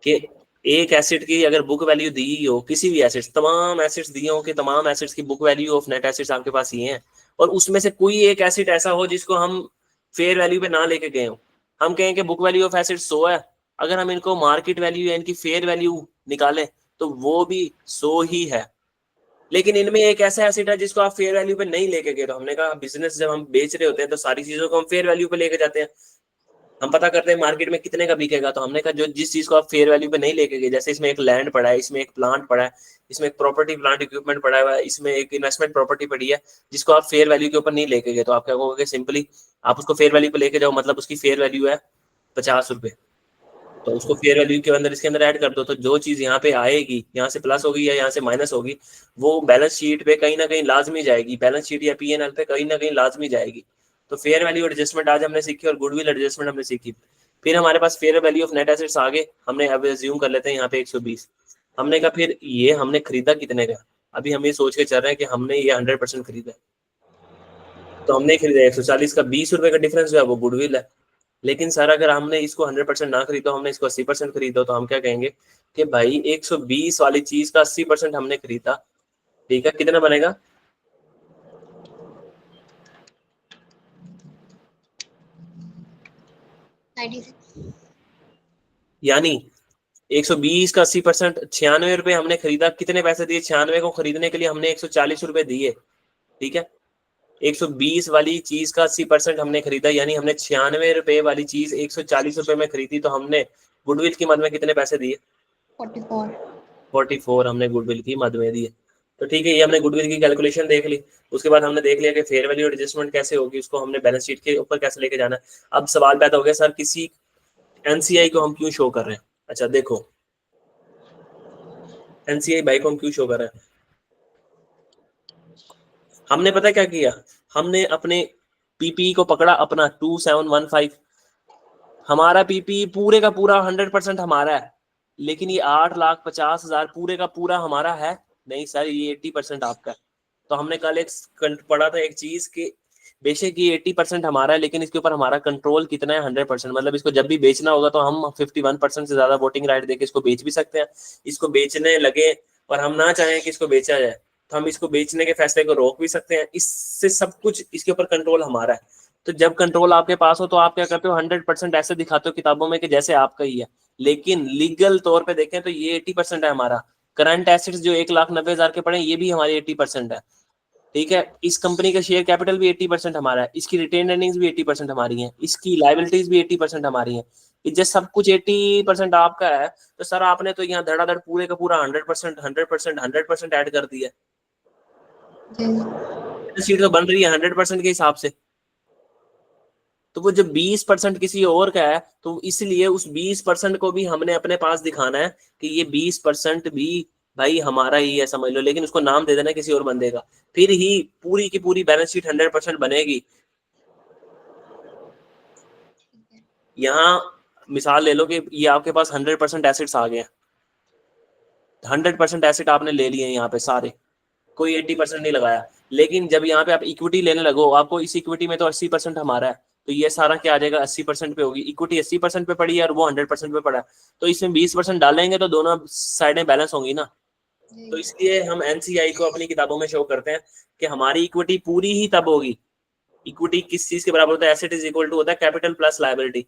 कि एक एसेट की अगर बुक वैल्यू दी हो, किसी भी एसेट्स, तमाम एसेट्स दिए हो कि तमाम एसेट्स की book value of net assets आपके पास ये हैं, और उसमें से कोई एक एसेट ऐसा हो जिसको हम फेयर वैल्यू पे ना लेके गए हो, हम कहें कि बुक वैल्यू ऑफ एसेट्स 100 है, अगर हम इनको मार्केट वैल्यू या इनकी फेयर वैल्यू निकालें तो वो भी 100 ही है। लेकिन इनमें एक ऐसा एसेट है जिसको आप फेयर वैल्यू पे नहीं लेके गए। तो हमने कहा बिजनेस जब हम बेच रहे होते हैं तो सारी चीजों को हम फेयर वैल्यू पे लेके जाते हैं। हम पता करते हैं मार्केट में कितने का बिकेगा। तो हमने कहा जो जिस चीज को आप फेयर वैल्यू पे नहीं लेके गए, जैसे इसमें एक लैंड पड़ा है, इसमें एक प्लांट पड़ा है, इसमें एक प्रॉपर्टी प्लांट इक्विपमेंट पड़ा हुआ है, इसमें एक इन्वेस्टमेंट प्रॉपर्टी पड़ी है, जिसको आप फेयर वैल्यू के ऊपर नहीं लेके गए, तो आप क्या कहोगे, सिंपली आप उसको फेयर वैल्यू पे लेके जाओ, मतलब उसकी फेयर वैल्यू है 50 रुपए, तो उसको फेयर वैल्यू के अंदर इसके अंदर ऐड कर दो। तो जो चीज यहाँ पे आएगी, यहाँ से प्लस होगी या यहाँ से माइनस होगी, वो बैलेंस शीट पे कहीं ना कहीं लाजमी जाएगी, बैलेंस शीट या पीएनएल पे कहीं ना कहीं लाजमी जाएगी। तो फेयर वैल्यू एडजस्टमेंट आज हमने सीखी और गुडविल एडजस्टमेंट हमने सीखी। फिर हमारे पास fair value of net assets आगे हमने अब एज्यूम कर लेते हैं यहाँ पे 120। हमने कहा फिर ये हमने खरीदा कितने का, अभी हम ये सोच के चल रहे हैं कि हमने ये 100% खरीदा, तो हमने खरीदा 140 का, 20 रुपए का डिफरेंस जो है वो गुडविल है। लेकिन सर अगर हमने इसको 100% ना खरीदा, हमने इसको 80% खरीदा, तो हम क्या कहेंगे कि भाई 120 वाली चीज का 80% हमने खरीदा, ठीक है, कितना बनेगा, यानी 120 का 80%, 96 रुपए हमने खरीदा। कितने पैसे दिए 96 को खरीदने के लिए, हमने 140 रुपए दिए। ठीक है, 120 वाली चीज का 80% हमने खरीदा, यानी हमने 96 रुपए वाली चीज 140 रुपए में खरीदी, तो हमने गुडविल की मद में कितने पैसे दिए?
44।
44 हमने गुडविल की मद में दिए। तो ठीक है, ये हमने गुडविल की कैलकुलेशन देख ली। उसके बाद हमने देख लिया कि फेयर वैल्यू एडजस्टमेंट कैसे होगी, उसको हमने बैलेंस शीट के ऊपर कैसे लेके जाना है। अब सवाल पैदा हो गया, सर किसी एनसीआई को हम क्यों शो कर रहे हैं? अच्छा देखो, एनसीआई बाई को हम क्यों शो कर रहे हैं? हमने पता क्या किया, हमने अपने पीपीई को पकड़ा अपना 2715, हमारा पीपीई पूरे का पूरा 100% हमारा है, लेकिन ये 8,50,000 पूरे का पूरा हमारा है नहीं सर, ये 80% आपका है। तो हमने कल एक पढ़ा था एक चीज कि बेशक ये 80% हमारा है, लेकिन इसके ऊपर हमारा कंट्रोल कितना है? 100%। मतलब इसको जब भी बेचना होगा तो हम 51% से ज्यादा वोटिंग राइट देके इसको बेच भी सकते हैं। इसको बेचने लगे और हम ना चाहें कि इसको बेचा जाए तो हम इसको बेचने के फैसले को रोक भी सकते हैं। इससे सब कुछ इसके ऊपर कंट्रोल हमारा है। तो जब कंट्रोल आपके पास हो तो आप क्या करते हो? 100% ऐसे दिखाते हो किताबों में कि जैसे आपका ही है, लेकिन लीगल तौर पे देखें तो ये 80% है हमारा। करंट एसेट्स जो 1,90,000 के पड़े ये भी हमारे 80% है। ठीक है, इस कंपनी का शेयर कैपिटल भी 80% हमारा है, इसकी रिटेन अर्निंग्स भी 80% हमारी हैं, इसकी लाइबिलिटीज भी 80% हमारी हैं। जब सब कुछ 80% आपका है तो सर आपने तो यहाँ धड़ाधड़ पूरे का पूरा 100% 100% 100% ऐड कर दिया। सीट तो बन रही है 100% के हिसाब से। तो वो जब 20% किसी और का है तो इसलिए उस 20% को भी हमने अपने पास दिखाना है कि ये 20% भी भाई हमारा ही है समझ लो, लेकिन उसको नाम दे देना किसी और बंदे का, फिर ही पूरी की पूरी बैलेंस शीट 100% बनेगी। यहाँ मिसाल ले लो कि ये आपके पास 100% एसेट्स आ गए, 100% एसेट आपने ले लिए यहाँ पे सारे, कोई 80% नहीं लगाया, लेकिन जब यहाँ पे आप इक्विटी लेने लगो आपको इस इक्विटी में तो 80% हमारा है, तो ये सारा क्या आ जाएगा? 80% पे होगी। इक्विटी 80% पे पड़ी है और वो 100% पे पड़ा है, तो इसमें 20% डालेंगे तो दोनों साइडें बैलेंस होंगी ना। तो इसलिए हम एनसीआई को अपनी किताबों में शो करते हैं कि हमारी इक्विटी पूरी ही तब होगी। इक्विटी किस चीज के बराबर होता है? एसेट इज इक्वल टू होता है कैपिटल प्लस लायबिलिटी।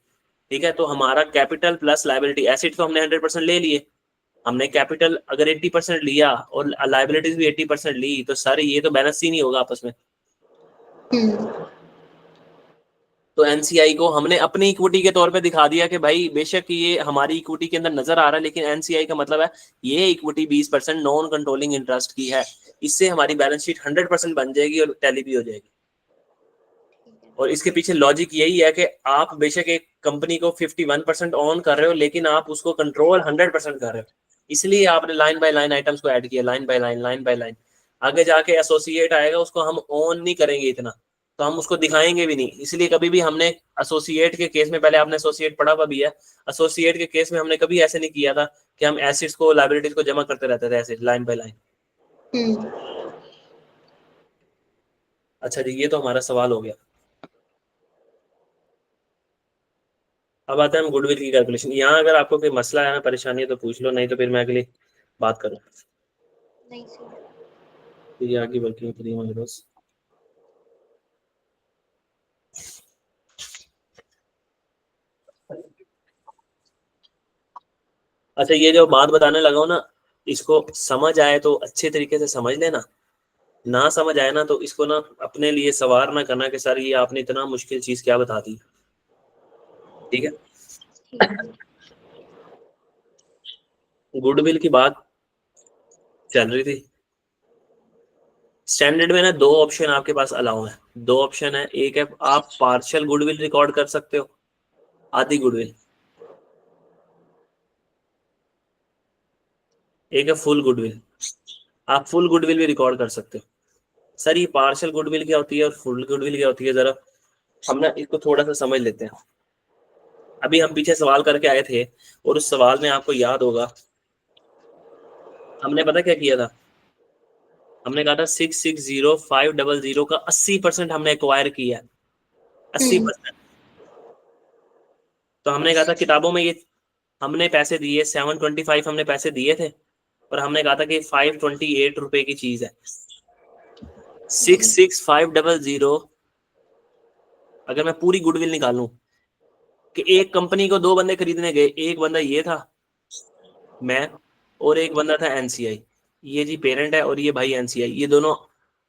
ठीक है, तो हमारा कैपिटल प्लस लायबिलिटी, एसेट तो हमने 100% ले लिए, हमने कैपिटल अगर 80% लिया और लाइबिलिटीज भी 80% ली तो सर ये तो बैलेंस ही नहीं होगा आपस में। तो एनसीआई को हमने अपनी इक्विटी के तौर पे दिखा दिया कि भाई बेशक ये हमारी इक्विटी के अंदर नजर आ रहा है, लेकिन एनसीआई का मतलब है ये इक्विटी 20% नॉन कंट्रोलिंग इंटरेस्ट की है, इससे हमारी बैलेंस शीट 100% बन जाएगी और टैली भी हो जाएगी। और इसके पीछे लॉजिक यही है कि आप बेशक एक कंपनी को 51% ऑन कर रहे हो, लेकिन आप उसको कंट्रोल 100% कर रहे हो, इसलिए आपने लाइन बाय लाइन आइटम्स को ऐड किया, line by line line by line. आगे जाके एसोसिएट आएगा, उसको हम ऑन नहीं करेंगे इतना, तो हम उसको दिखाएंगे भी नहीं। इसलिए कभी भी हमने एसोसिएट के केस में, पहले आपने एसोसिएट पढ़ा हुआ भी है, एसोसिएट के केस में हमने कभी ऐसे नहीं किया था कि हम एसेट्स को लायबिलिटीज को जमा करते रहते थे ऐसे लाइन बाय लाइन। अच्छा जी, ये तो हमारा सवाल हो गया। अब आता है हम गुडविल की कैलकुलेशन। यहाँ अगर आपको कोई मसला है ना, परेशानी है तो पूछ लो, नहीं तो फिर मैं अगली बात करूँ।
नहीं सर।
फिर ये आगे वर्किंग फ्री मेरे पास। अच्छा, ये जो बात बताने लगा हूँ ना, इसको समझ आए तो अच्छे तरीके से समझ लेना, ना समझ आए ना तो इसको ना अपने लिए सवार ना करना कि सर ये आपने इतना मुश्किल चीज क्या बता दी। ठीक है, गुडविल की बात चल रही थी। स्टैंडर्ड में ना दो ऑप्शन आपके पास अलाउ है, दो ऑप्शन है। एक है आप पार्शियल गुडविल रिकॉर्ड कर सकते हो, आधी गुडविल। एक है फुल गुडविल, आप फुल गुडविल भी रिकॉर्ड कर सकते हो। सर ये पार्शियल गुडविल क्या होती है और फुल गुडविल क्या होती है, जरा हम ना इसको थोड़ा सा समझ लेते हैं। अभी हम पीछे सवाल करके आए थे और उस सवाल में आपको याद होगा हमने पता क्या किया था, हमने कहा था 660,500 का 80% हमने एक्वायर किया है, 80%। तो हमने कहा था किताबों में ये हमने पैसे दिए 725 हमने पैसे दिए थे, और हमने कहा था कि 528 रुपए की चीज है। 66500 अगर मैं पूरी गुडविल निकालूं कि एक कंपनी को दो बंदे खरीदने गए, एक बंदा ये था मैं, और एक बंदा था एनसीआई, ये जी पेरेंट है और ये भाई एनसीआई, ये दोनों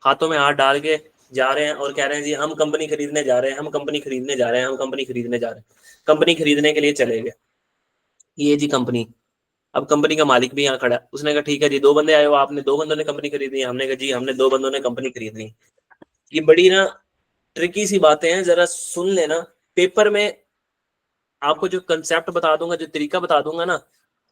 हाथों में हाथ डाल के जा रहे हैं और कह रहे हैं जी हम कंपनी खरीदने जा रहे हैं, हम कंपनी खरीदने जा रहे हैं, हम कंपनी खरीदने जा रहे हैं। कंपनी खरीदने के लिए चले गए। ये जी कंपनी। अब कंपनी का मालिक भी यहाँ खड़ा है, उसने कहा ठीक है जी, 2 बंदे आए हो, आपने 2 बंदों ने कंपनी खरीदी, हमने कहा जी हमने 2 बंदों ने कंपनी खरीदी। ये बड़ी ना ट्रिकी सी बातें हैं, जरा सुन लेना। पेपर में आपको जो कंसेप्ट बता दूंगा, जो तरीका बता दूंगा ना,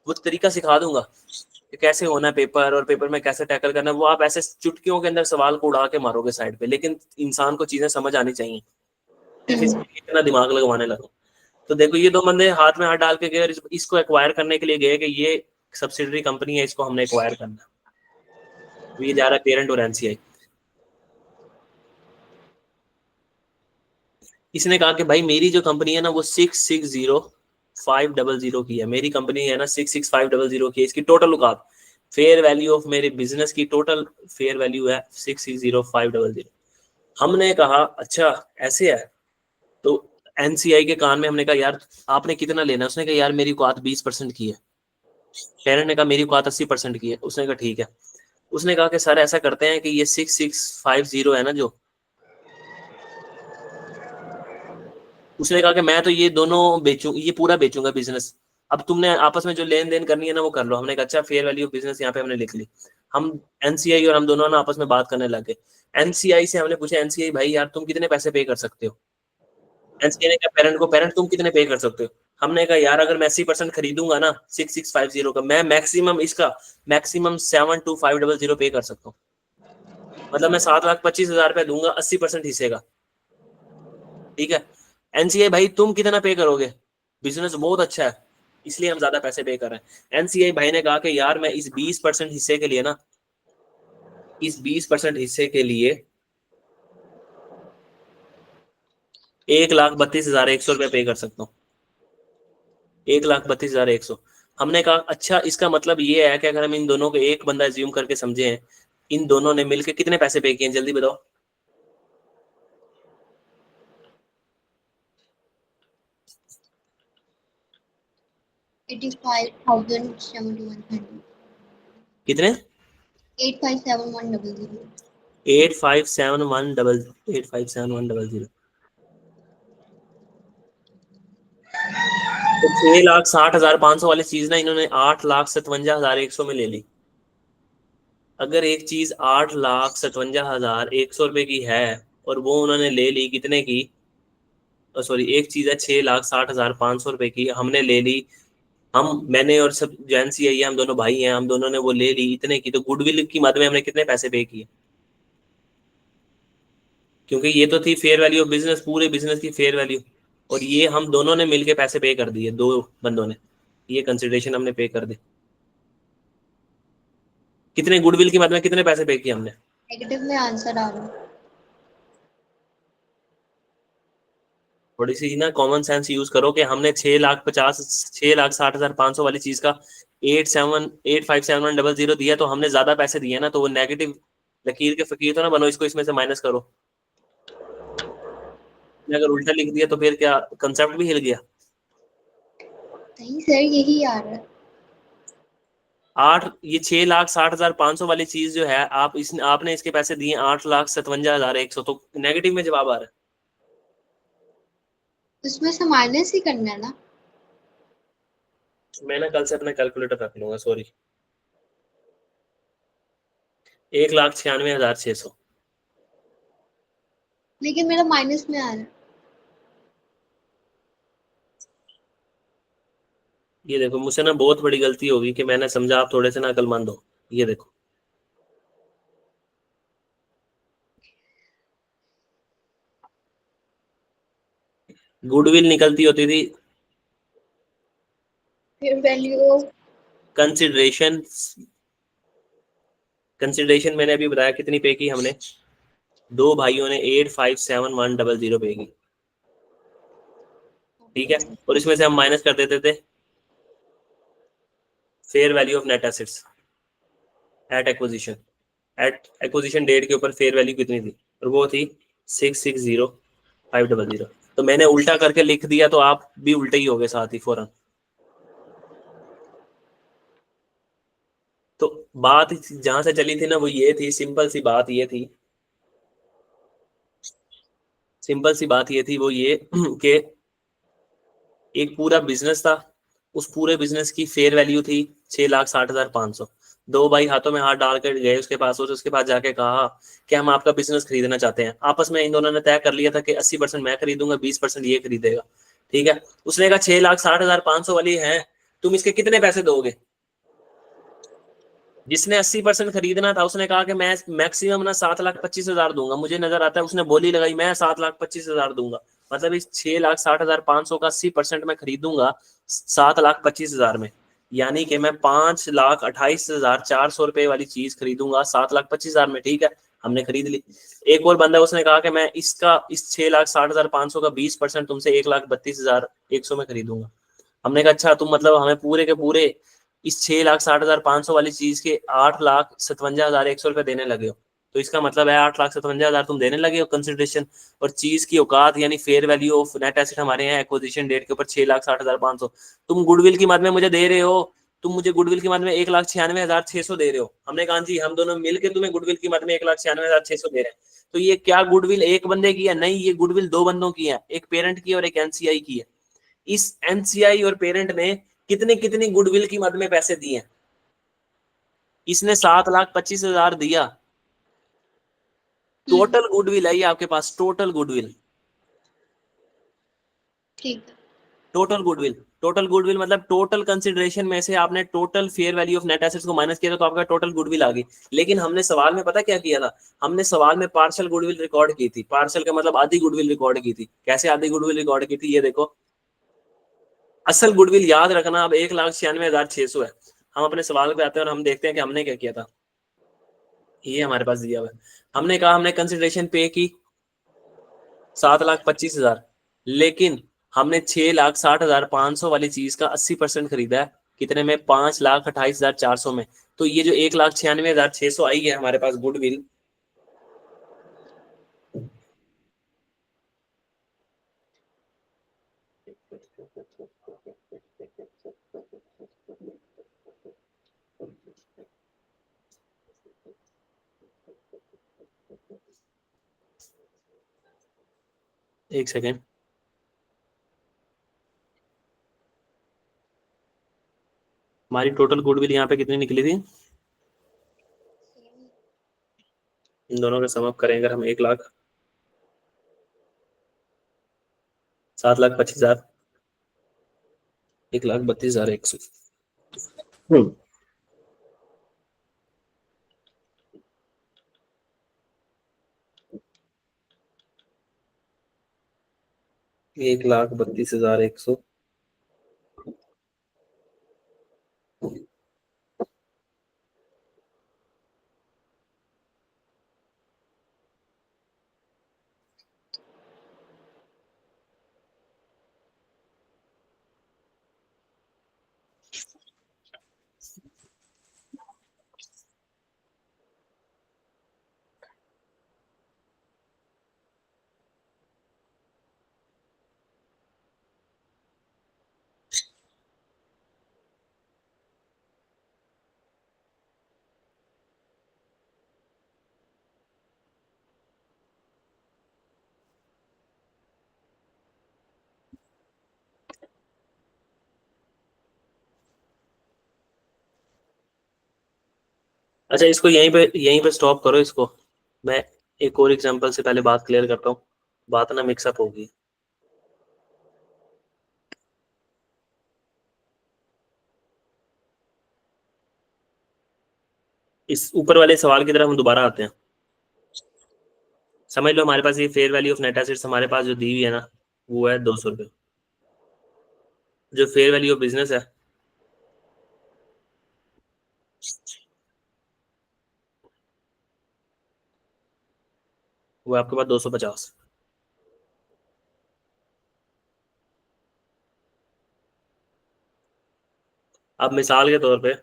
वो तरीका सिखा दूंगा कि कैसे होना है पेपर, और पेपर में कैसे टैकल करना है। वो आप ऐसे चुटकियों के अंदर सवाल को उड़ा के मारोगे साइड पे, लेकिन इंसान को चीजें समझ आनी चाहिए। सिर्फ इसमें इतना दिमाग लगवाने लगा। तो देखो ये 2 बंदे हाथ में हाथ डाल के गए और इसको एक्वायर करने के लिए गए कि ये सब्सिडरी कंपनी है, इसको हमने एक्वायर करना। तो ये जा रहा है पेरेंट और एनसीआई। इसने कहा कि भाई मेरी जो कंपनी है ना वो 660,500 की है, मेरी कंपनी है ना 66500 की है, इसकी टोटल औकात, फेयर वैल्यू ऑफ मेरे बिजनेस की टोटल फेयर वैल्यू है 660,500। हमने कहा अच्छा ऐसे है। तो एनसीआई के कान में हमने कहा यार आपने कितना लेना है? उसने कहा यार मेरी औकात 20% की है। पेरेंट ने कहा मेरी औकात 80% की है। उसने कहा ठीक है। उसने कहा कि सर ऐसा करते हैं कि ये 6650 है ना जो, उसने कहा कि मैं तो ये दोनों बेचूं, ये पूरा बेचूंगा बिजनेस। अब तुमने आपस में जो लेन देन करनी है ना वो कर लो। हमने कहा अच्छा फेयर वैल्यू ऑफ बिजनेस यहाँ पे हमने लिख ली। हम एनसीआई और हम दोनों ना आपस में बात करने लगे। एनसीआई से हमने पूछा एनसीआई भाई यार तुम कितने पैसे पे कर सकते हो? एनसीआई ने कहा पेरेंट को, पेरेंट तुम कितने पे कर सकते हो? हमने कहा यार अगर मैं 80% खरीदूंगा ना 6650 का, मैं मैक्सिमम इसका मैक्सिमम 72500 पे कर सकता हूँ। मतलब मैं 7,25,000 रुपया दूंगा 80% हिस्से का। ठीक है। एनसीआई भाई तुम कितना पे करोगे? बिजनेस बहुत अच्छा है इसलिए हम ज्यादा पैसे पे कर रहे हैं। एनसीआई भाई ने कहा कि यार मैं इस 20% हिस्से के लिए ना, इस 20% हिस्से के लिए 1,32,100 रुपया पे कर सकता हूँ। 1,32,100। हमने कहा अच्छा इसका मतलब ये है कि अगर हम इन दोनों को एक बंदा एज्यूम करके समझे हैं, इन दोनों ने मिलकर कितने पैसे पे किए जल्दी बताओ।
85,7,100।
कितने?
85,7,100।
8571 तो 6,60,500 वाली चीज ना इन्होंने 8,57,100 में ले ली। अगर एक चीज 8,57,100 रुपए की है और वो उन्होंने ले ली कितने की, सॉरी एक चीज है 6,60,500 रुपए की, हमने ले ली। मैंने और सब जेंसी है, हम दोनों भाई हैं, हम दोनों ने वो ले ली इतने की। तो गुडविल की मद में हमने कितने पैसे पे किए? क्योंकि ये तो थी फेयर वैल्यू ऑफ बिजनेस, पूरे बिजनेस की फेयर वैल्यू। और ये हम दोनों ने मिलके पैसे पे कर दिए, 2 बंदों ने ये कंसिडरेशन हमने पे कर दी। कितने गुडविल की मद में कितने पैसे पे किए हमने?
नेगेटिव में आंसर आ रहा है।
थोड़ी सी ना कॉमन सेंस यूज करो कि हमने 6,60,500 वाली चीज का 87,857100 दिया, तो हमने ज्यादा पैसे दिए ना, तो वो नेगेटिव। लकीर के फकीर तो ना बनो, इसको इसमें से माइनस करो। अगर उल्टा लिख दिया तो फिर क्या कंसेप्ट भी हिल गया?
नहीं सर यही आ रहा है।
ये 6,60,500 वाली चीज जो है, आपने इसके पैसे दिए 8,57,100, तो नेगेटिव में जवाब आ रहा है।
उसमें से माइनस ही करना है ना।
मैं ना कल से अपना कैलकुलेटर रख लूंगा, सॉरी। 1,96,600।
लेकिन मेरा माइनस में आ रहा है।
ये देखो मुझसे ना बहुत बड़ी गलती होगी कि मैंने समझा आप थोड़े से ना अक्लमंद हो। ये देखो गुडविल निकलती होती थी
फिर वैल्यू।
कंसिडरेशन। कंसिडरेशन मैंने अभी बताया कितनी पे की हमने, 2 भाइयों ने 8,57,100 पे की। ठीक है। और इसमें से हम माइनस कर देते थे fair value of net assets at acquisition. At acquisition date के ऊपर फेयर वैल्यू कितनी थी, और वो थी 660,500। तो मैंने उल्टा करके लिख दिया, तो आप भी उल्टे ही हो गए साथ ही फौरन। तो बात जहां से चली थी ना वो ये थी, सिंपल सी बात ये थी, सिंपल सी बात ये थी वो ये कि एक पूरा बिजनेस था, उस पूरे बिजनेस की फेयर वैल्यू थी 6,60,500। दो भाई हाथों में हाथ डाल कर गए उसके पास, और उसके पास जाके कहा कि हम आपका बिजनेस खरीदना चाहते हैं। आपस में इन दोनों ने तय कर लिया था कि 80% मैं खरीदूंगा, 20% ये खरीदेगा। ठीक है, उसने कहा 6,60,500 वाली है, तुम इसके कितने पैसे दोगे? जिसने 80% खरीदना था उसने कहा कि मैं मैक्सिमम ना 7,25,000 दूंगा। मुझे नजर आता है उसने बोली लगाई मैं 7,25,000 दूंगा। मतलब इस 6,60,500 का 80% मैं खरीदूंगा 7,25,000 में। यानी कि मैं 5,28,400 रुपए वाली चीज खरीदूंगा 7,25,000 में। ठीक है, हमने खरीद ली। एक और बंदा उसने कहा कि मैं इसका इस 6,60,500 का 20% तुमसे 1,32,100 में खरीदूंगा। हमने कहा अच्छा, तुम मतलब हमें पूरे के पूरे इस 6,60,500 वाली चीज के 8,57,100 रुपए देने लगे हो। तो इसका मतलब है 8,57,000 तुम देने लगे हो कंसिडरेशन, और चीज की औकात यानी fair value of net asset हमारे यहाँ एक्विजिशन डेट के ऊपर 6,60,500। तुम गुडविल की मद में मुझे दे रहे हो, तुम मुझे गुडविल की मद में 1,96,600 दे रहे हो। हमने कहा जी हम दोनों मिलकर तुम्हें गुडविल की मद में 1,96,600 दे रहे हैं। तो ये क्या गुडविल एक बंदे की है? नहीं, ये गुडविल दो बंदों की है, एक पेरेंट की और एक एनसीआई की है। इस एनसीआई और पेरेंट ने कितनी कितनी गुडविल की मद में पैसे दिए? इसने 7,25,000 दिया। टोटल गुडविल है ये आपके पास, टोटल गुडविल।
ठीक है।
टोटल गुडविल, टोटल गुडविल मतलब टोटल कंसिडरेशन में से आपने total fair value of net assets को माइनस किया तो आपका टोटल गुडविल आ गई। लेकिन हमने सवाल में पता क्या किया था? हमने सवाल में पार्शियल गुडविल रिकॉर्ड की थी। पार्शियल का मतलब आधी गुडविल रिकॉर्ड की थी। कैसे आधी गुडविल रिकॉर्ड की थी? ये देखो, असल गुडविल याद रखना अब 1,96,600 है। हम अपने सवाल पे आते हैं और हम देखते हैं कि हमने क्या किया था। ये हमारे पास दिया हुआ है। हमने कहा हमने कंसिडरेशन पे की 7,25,000, लेकिन हमने 6,60,500 वाली चीज का 80% खरीदा है। कितने में? 5,28,400 में। तो ये जो 1,96,600 आई है हमारे पास गुडविल, एक सेकेंड, हमारी टोटल गुडविल यहाँ पे कितनी निकली थी? इन दोनों का सम अप करें अगर हम 7,25,000, 1,32,100। 1,32,100। अच्छा, इसको यहीं पे स्टॉप करो इसको। मैं एक और एग्जांपल से पहले बात क्लियर करता हूँ, बात ना मिक्सअप होगी। इस ऊपर वाले सवाल की तरफ हम दोबारा आते हैं। समझ लो हमारे पास ये fair value of net assets हमारे पास जो दी हुई है ना, वो है 200 रुपये। जो फेयर वैल्यू ऑफ बिजनेस है वो है आपके पास 250। अब मिसाल के तौर पे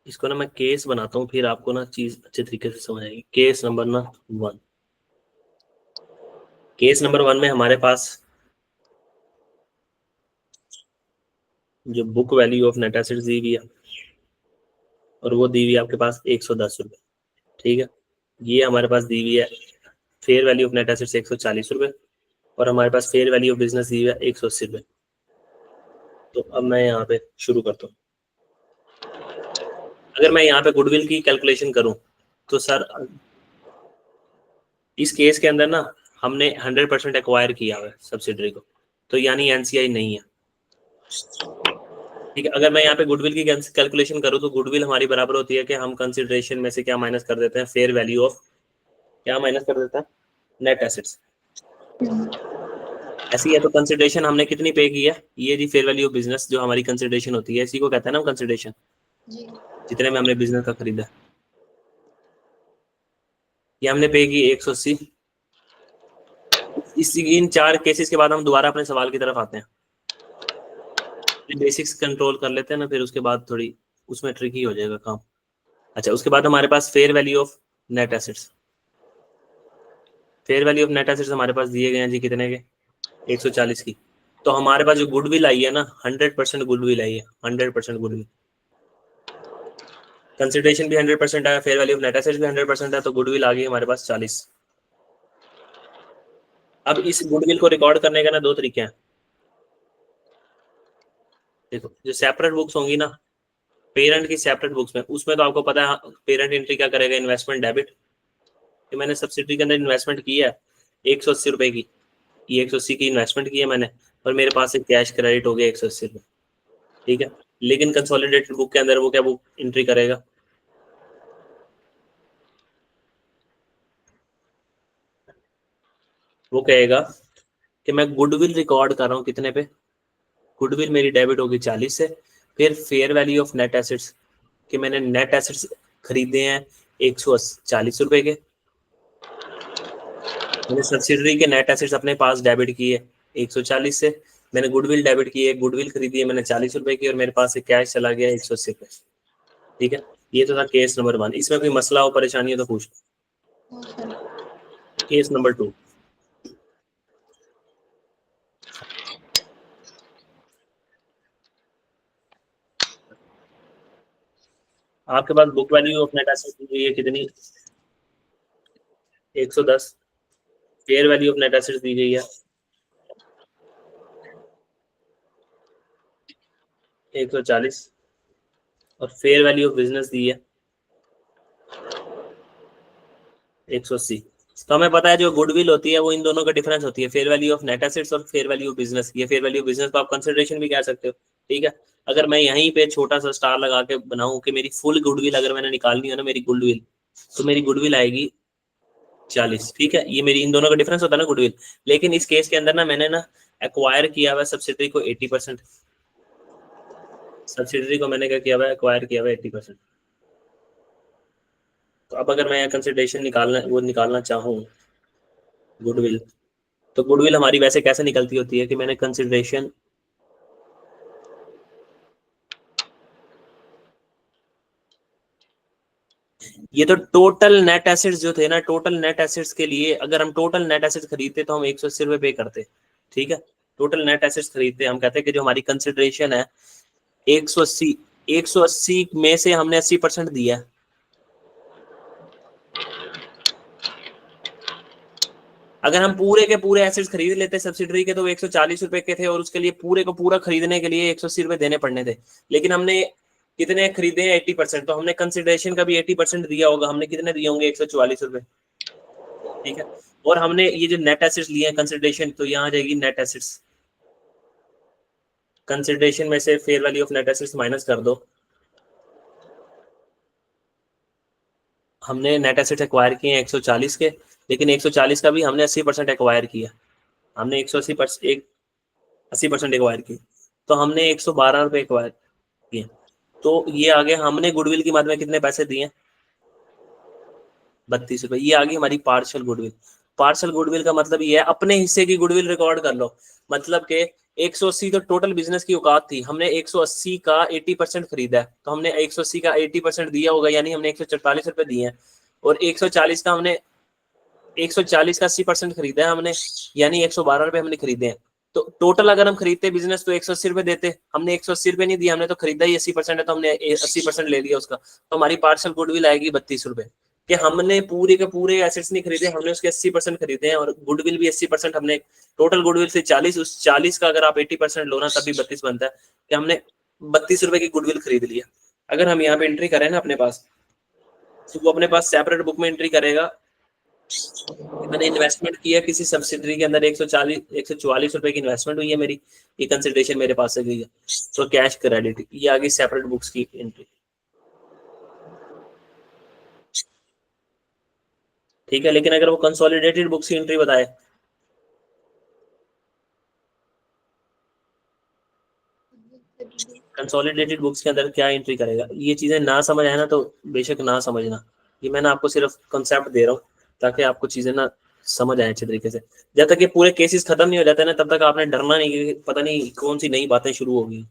इसको ना मैं केस बनाता हूँ, फिर आपको ना चीज अच्छे तरीके से समझ आएगी। केस नंबर ना 1, केस नंबर 1 में हमारे पास जो book value of net assets दी हुई है, और वो दी हुई है आपके पास 110 रुपये, ठीक है। ये हमारे पास दी हुई है fair value of net assets 140 रुपये, और हमारे पास फेयर वैल्यू ऑफ बिजनेस दी हुई है 180 रुपये। तो अब मैं यहाँ पे शुरू करता हूँ। अगर मैं यहाँ पे गुडविल की कैलकुलेशन करूँ तो सर इस केस के अंदर ना हमने 100% एक्वायर किया हुआ है सब्सिडरी को, तो यानी एनसीआई नहीं है, ठीक है। अगर मैं यहाँ पे गुडविल की कैलकुलेशन करूँ तो गुडविल हमारी बराबर होती है कि हम कंसिडरेशन में से क्या माइनस कर देते हैं, फेयर वैल्यू ऑफ, क्या माइनस कर देते हैं, नेट एसेट्स। ऐसी है तो कंसिडरेशन हमने कितनी पे की है, ये जी फेयर वैल्यू ऑफ बिजनेस जो हमारी कंसिडरेशन होती है, इसी को कहते हैं ना कंसिडरेशन,
जी
जितने में हमने बिजनेस का खरीदा। ये हमने पे की 180। इसी इन 4 केसेस के बाद हम दोबारा अपने सवाल की तरफ आते हैं। बेसिक्स कंट्रोल कर लेते हैं ना, फिर उसके बाद थोड़ी उसमें ट्रिकी हो जाएगा काम। अच्छा, उसके बाद हमारे पास fair value of net assets. Fair value of net assets हमारे पास दिए गए हैं जी कितने के, 140 की। तो हमारे पास जो गुडविल आई है ना, 100% गुडविल आई है, 100% गुडविल। कंसिडरेशन भी 100% आया, fair value of net assets भी 100% है, तो गुडविल आ गई हमारे पास 40। अब इस गुडविल को रिकॉर्ड करने का ना 2 तरीके हैं। देखो, जो सेपरेट बुक्स होंगी ना, पेरेंट की सेपरेट बुक्स में, उसमें तो आपको पता है पेरेंट एंट्री क्या करेगा, इन्वेस्टमेंट डेबिट, कि मैंने सब्सिडी के अंदर इन्वेस्टमेंट की है 180 रुपए की, ये 180 की इन्वेस्टमेंट की है मैंने, और मेरे पास से कैश क्रेडिट हो गया 180 रुपए, ठीक है। लेकिन कंसोलिडेटेड बुक के अंदर वो क्या बुक एंट्री करेगा, वो कहेगा कि मैं गुडविल रिकॉर्ड कर रहा हूँ कितने पे, गुडविल मेरी डेबिट होगी 40 से, फिर fair value of net assets कि मैंने नेट एसेट्स खरीदे हैं 140 रुपए के, मैंने सब्सिडरी के नेट एसेट्स अपने पास डेबिट किए 140 से, मैंने गुडविल डेबिट की है, गुडविल खरीदी है मैंने 40 रुपए की, और मेरे पास से कैश चला गया 180 रुपए, ठीक है। ये तो था केस नंबर 1। इसमें कोई मसला हो, परेशानी हो तो पूछ। केस नंबर 2, आपके पास book value of net assets दी गई है कितनी, 110। Fair value of net assets दी गई है 140, और फेयर वैल्यू ऑफ बिजनेस दी है 180। तो हमें पता है जो गुडविल होती है वो इन दोनों का डिफरेंस होती है, fair value of net assets और फेयर वैल्यू ऑफ बिजनेस। ये फेयर वैल्यू ऑफ बिजनेस को आप कंसिडरेशन भी कह सकते हो, ठीक है। अगर मैं यहीं पे छोटा सा स्टार लगा के बनाऊं कि मेरी फुल गुडविल अगर मैंने निकालनी है ना, मेरी गुडविल, तो मेरी गुडविल आएगी 40, ठीक है। ये मेरी इन दोनों का डिफरेंस होता है ना गुडविल। लेकिन इस केस के अंदर ना मैंने ना एक्वायर किया हुआ सब्सिडरी को 80%, सब्सिडरी को मैंने क्या किया हुआ, एक्वायर किया हुआ 80%। तो अब अगर मैं कंसिडरेशन निकालना चाहूँ गुडविल, तो गुडविल हमारी वैसे कैसे निकलती होती है कि मैंने कंसिडरेशन, ये तो टोटल नेट एसेट्स जो थे ना, टोटल नेट एसेट्स के लिए अगर हम टोटल नेट एसेट्स खरीदते तो हम 180 रुपए पे करते, ठीक है। टोटल नेट एसेट्स खरीदते, हम कहते हैं कि जो हमारी कंसिडरेशन है 180, 180 में से हमने 80% दिया है। अगर हम पूरे के पूरे एसेट्स खरीद लेते सब्सिडरी के तो 140 रुपए के थे, और उसके लिए पूरे को पूरा खरीदने के लिए 180 रुपए देने पड़ने थे। लेकिन हमने कितने खरीदे हैं, 80%, तो हमने कंसिडरेशन का भी 80% दिया होगा। हमने कितने दिए होंगे, 144 रुपए, ठीक है। और हमने ये जो नेट एसेट्स लिए हैं कंसिडरेशन, तो यहाँ आ जाएगी नेट एसेट्स, कंसिडरेशन में से fair value of net assets minus कर दो। हमने नेट एसेट्स एक्वायर किए हैं 140 के, लेकिन 140 का भी हमने 80% एक्वायर किया, हमने 180% 80% एक्वायर की, तो हमने 112 रुपए एक्वायर किए। तो ये आ गया, हमने गुडविल की मद में कितने पैसे दिए, 32 रुपए। ये आ गई हमारी पार्शियल गुडविल। पार्शियल गुडविल का मतलब ये है अपने हिस्से की गुडविल रिकॉर्ड कर लो, मतलब के 180 तो टोटल बिजनेस की औकात थी, हमने 180 का 80% खरीदा है, तो हमने 180 का 80% दिया होगा, यानी हमने 144 रुपए दिए हैं। और 140 का हमने 140 का 80% खरीदा है हमने, यानी 112 रुपए हमने खरीदे हैं। तो टोटल अगर हम खरीदते बिजनेस तो 180 रुपए देते, हमने 180 रुपए नहीं दिया, हमने तो खरीदा ही 80% है, तो हमने 80% ले लिया उसका, तो हमारी पार्सल गुडविल आएगी 32 रुपए। कि हमने पूरे के पूरे एसेट्स नहीं खरीदे, हमने उसके 80% खरीदे हैं, और गुडविल भी 80% हमने, टोटल गुडविल से 40, उस 40 का अगर आप 80% लो ना तब भी 32 बनता है, कि हमने 32 रुपए की गुडविल खरीद लिया। अगर हम यहाँ पे एंट्री करें ना अपने पास, तो वो अपने पास सेपरेट बुक में एंट्री करेगा, मैंने इन्वेस्टमेंट किया किसी सब्सिडरी के अंदर 144 रुपए की इन्वेस्टमेंट हुई है मेरी, ये कंसिडरेशन मेरे पास से गई है, तो कैश क्रेडिट, ये आ गई सेपरेट बुक्स की एंट्री। ठीक है, लेकिन अगर वो कंसोलिडेटेड बुक्स की एंट्री बताए, कंसोलिडेटेड बुक्स के अंदर क्या एंट्री करेगा, ये चीजें ना समझ आए ना तो बेशक ना समझना, ये मैंने आपको सिर्फ कंसेप्ट दे रहा हूँ ताकि आपको चीजें ना समझ आए अच्छे तरीके से। जब तक ये पूरे केसेस खत्म नहीं हो जाते ना तब तक आपने डरना नहीं कि पता नहीं कौन सी नई बातें शुरू होगी।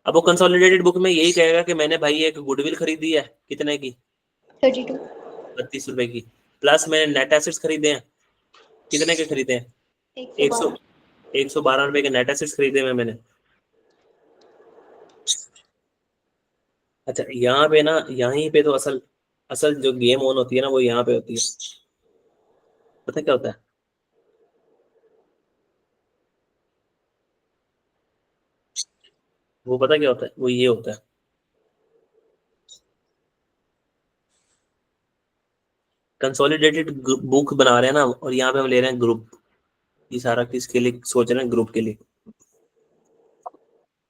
अब वो कंसोलिडेटेड बुक में यही कहेगा कि मैंने भाई एक गुडविल खरीदी है, कितने की,
32।
32 रुपए की, प्लस मैंने नेट एसेट्स खरीदे हैं, कितने के खरीदे हैं,
112।
112 रुपए के नेट एसेट्स खरीदे हुए मैंने। अच्छा, यहाँ पे ना, यहीं पे तो असल असल जो गेम ऑन होती है ना वो यहाँ पे होती है। पता क्या होता है, वो पता क्या होता है, वो ये होता है, कंसोलिडेटेड बुक बना रहे हैं ना, और यहाँ पे हम ले रहे हैं ग्रुप, ये सारा किसके लिए सोच रहे हैं, ग्रुप के लिए।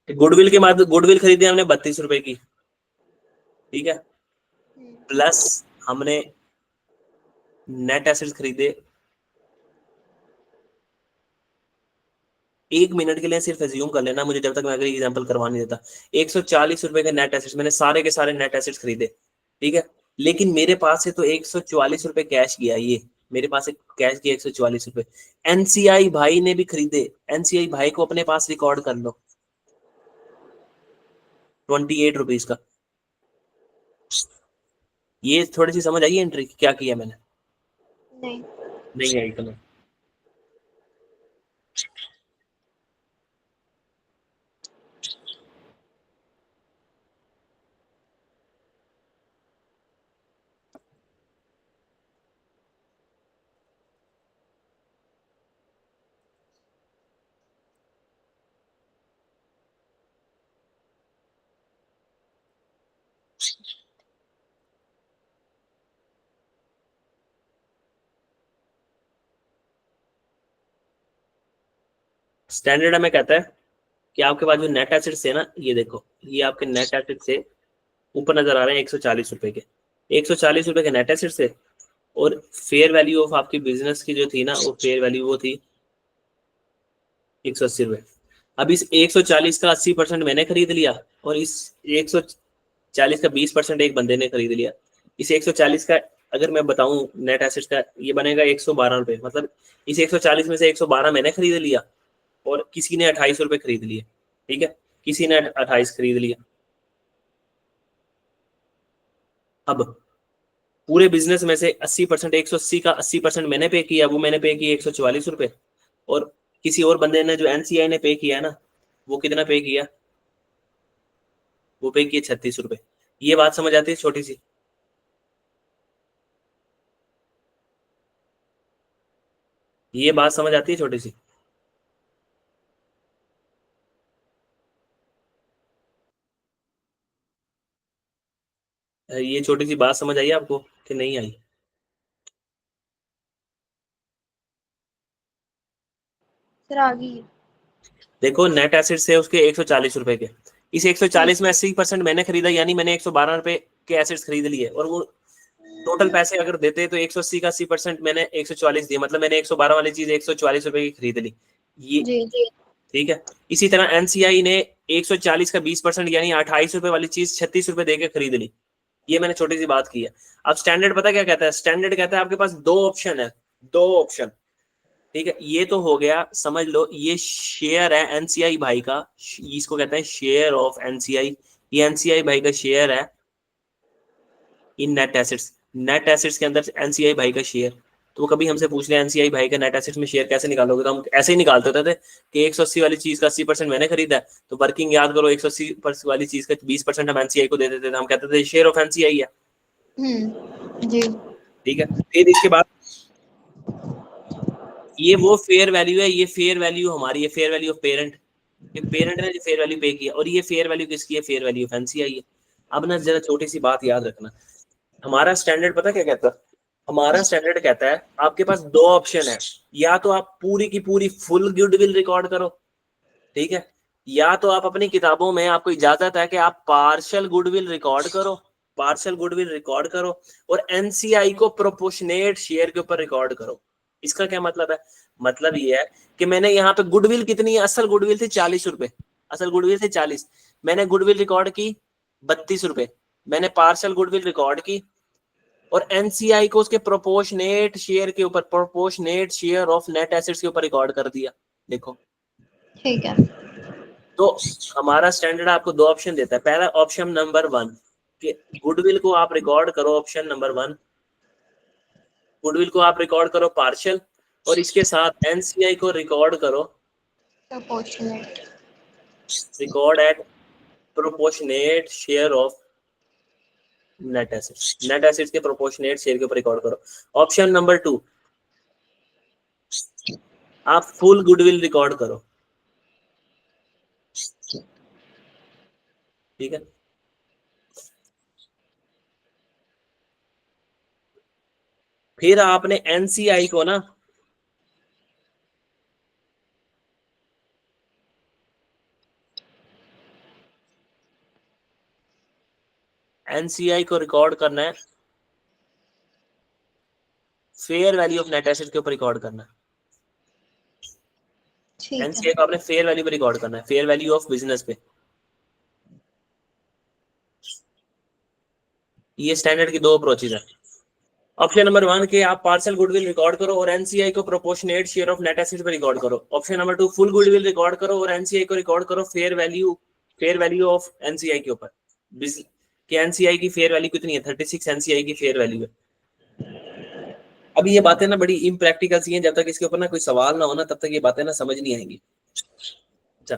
गुडविल के बाद गुडविल खरीदी हमने 32 रुपए की, ठीक है, प्लस हमने नेट एसेट्स खरीदे, 1 मिनट के लिए सिर्फ एज्यूम कर लेना मुझे, जब तक मैं अगर एग्जांपल करवा नहीं देता, 140 रुपए के नेट एसेट्स, मैंने सारे के सारे नेट एसेट्स खरीदे, ठीक है, लेकिन मेरे पास से तो 144 रुपए कैश गया, ये मेरे पास से कैश गया 144 रुपए। एनसीआई भाई ने भी खरीदे, एनसीआई भाई को अपने पास रिकॉर्ड कर लो, 28 रुपीज का। ये थोड़ी सी समझ आई एंट्री क्या किया मैंने,
नहीं।
नहीं आई समझ। स्टैंडर्ड हमें कहता है कि आपके पास जो नेट एसेट्स है ना, ये देखो, ये आपके नेट एसेट्स से ऊपर नजर आ रहे हैं 140 रुपए के, 140 रुपए के नेट एसेट्स से, और फेयर वैल्यू ऑफ आपकी बिजनेस की जो थी ना, वो फेयर वैल्यू वो थी 180 रुपए। अब इस 140 का 80% मैंने खरीद लिया, और इस 140 का 20% एक बंदे ने खरीद लिया। इस 140 का अगर मैं बताऊं नेट एसेट्स का, ये बनेगा 112 रुपए, मतलब इस 140 में से 112 मैंने खरीद लिया, और किसी ने 28 रुपए खरीद लिए, ठीक है, किसी ने 28 खरीद लिया। अब पूरे बिजनेस में से 80%, 180 का 80% मैंने पे किया, वो मैंने पे किया 144 रुपए, और किसी और बंदे ने जो एनसीआई ने पे किया है ना, वो कितना पे किया, वो पे किए 36 रुपए। ये बात समझ आती है छोटी सी, ये बात समझ आती है छोटी सी। ये छोटी सी बात समझ आई आपको कि नहीं आई?
सर आ गई है।
देखो, नेट एसेट्स है उसके 140 रुपए के, इस 140 में 80% मैंने खरीदा, यानी मैंने 112 रुपए के एसेट्स खरीद लिए, और वो टोटल पैसे अगर देते तो 180 का 80% मैंने 144 दिए, मतलब मैंने 112 वाली चीज 144 रुपए की खरीद ली, ये
जी जी।
ठीक है। इसी तरह एनसीआई ने 140 का 20% यानी 28 रुपए वाली चीज 36 रुपए देके खरीद ली, ये मैंने छोटी सी बात की है। अब स्टैंडर्ड पता क्या कहता है, स्टैंडर्ड कहता है आपके पास दो ऑप्शन है, दो ऑप्शन, ठीक है, ये तो हो गया, समझ लो ये शेयर है एनसीआई भाई का, इसको कहते हैं शेयर ऑफ एनसीआई, ये एनसीआई भाई का शेयर है इन नेट एसेट्स, नेट एसेट्स के अंदर एनसीआई भाई का शेयर। तो कभी हमसे पूछ ले एनसीआई भाई का नेट एसेट्स में शेयर कैसे निकालोगे, तो हम ऐसे ही निकालते होते थे कि 180 वाली चीज का 80% मैंने खरीदा है, तो वर्किंग याद करो 180 वाली चीज का 20% हम एनसीआई को दे देते थे, हम कहते थे शेयर ऑफ एनसीआई है।
जी
ठीक है, फिर इसके बाद ये वो फेयर वैल्यू है, ये फेयर वैल्यू हमारी है, फेयर वैल्यू ऑफ पेरेंट, ये पेरेंट ने जो फेयर वैल्यू पे किया, और ये फेयर वैल्यू किसकी है, फेयर वैल्यू ऑफ एनसीआई है। अब ना जरा छोटी सी बात याद रखना, हमारा स्टैंडर्ड पता क्या कहता है, हमारा स्टैंडर्ड कहता है आपके पास दो ऑप्शन है, या तो आप पूरी की पूरी फुल गुडविल रिकॉर्ड करो, ठीक है, या तो आप अपनी किताबों में आपको इजाजत है कि आप पार्शियल गुडविल रिकॉर्ड करो, पार्शियल गुडविल रिकॉर्ड करो, और एनसीआई को प्रोपोर्शनेट शेयर के ऊपर रिकॉर्ड करो। इसका क्या मतलब है, मतलब ये है कि मैंने यहाँ पे गुडविल कितनी है, असल गुडविल थी 40 रुपए, असल गुडविल थी 40, मैंने गुडविल रिकॉर्ड की 32 रुपए, मैंने पार्शियल गुडविल रिकॉर्ड की, और एनसीआई को उसके प्रोपोर्शनेट शेयर के ऊपर, proportionate share of net assets के ऊपर रिकॉर्ड कर दिया। देखो
ठीक है।
तो हमारा स्टैंडर्ड आपको दो ऑप्शन देता है, पहला ऑप्शन नंबर 1 कि गुडविल को आप रिकॉर्ड करो, ऑप्शन नंबर 1 गुडविल को आप रिकॉर्ड करो पार्शियल, और इसके साथ एनसीआई को रिकॉर्ड करो
proportionate,
record eight proportionate share of net assets, net assets के प्रोपोर्शनेट शेयर के ऊपर रिकॉर्ड करो। ऑप्शन नंबर 2 आप फुल गुडविल रिकॉर्ड करो, ठीक है, फिर आपने एनसीआई को ना एनसीआई को रिकॉर्ड करना है fair value of net asset के ऊपर रिकॉर्ड करना है,
ठीक है।
एनसीआई को आपने फेयर वैल्यू पे रिकॉर्ड करना है, फेयर वैल्यू ऑफ बिजनेस पे। ये स्टैंडर्ड की दो अप्रोचेज है। ऑप्शन नंबर 1 के आप पार्शियल गुडविल रिकॉर्ड करो और एनसीआई को proportionate share of net asset पे रिकॉर्ड करो। Option number 2 full goodwill record करो और एनसीआई को रिकॉर्ड करो फेयर वैल्यू ऑफ एनसीआई के ऊपर। कि एनसीआई की फेयर वैल्यू कितनी है, 36 एनसीआई की फेयर वैल्यू है। अभी ये बातें ना बड़ी इम्प्रैक्टिकल सी हैं, जब तक इसके ऊपर ना कोई सवाल ना हो ना तब तक ये बातें ना समझ नहीं आएंगी। अच्छा,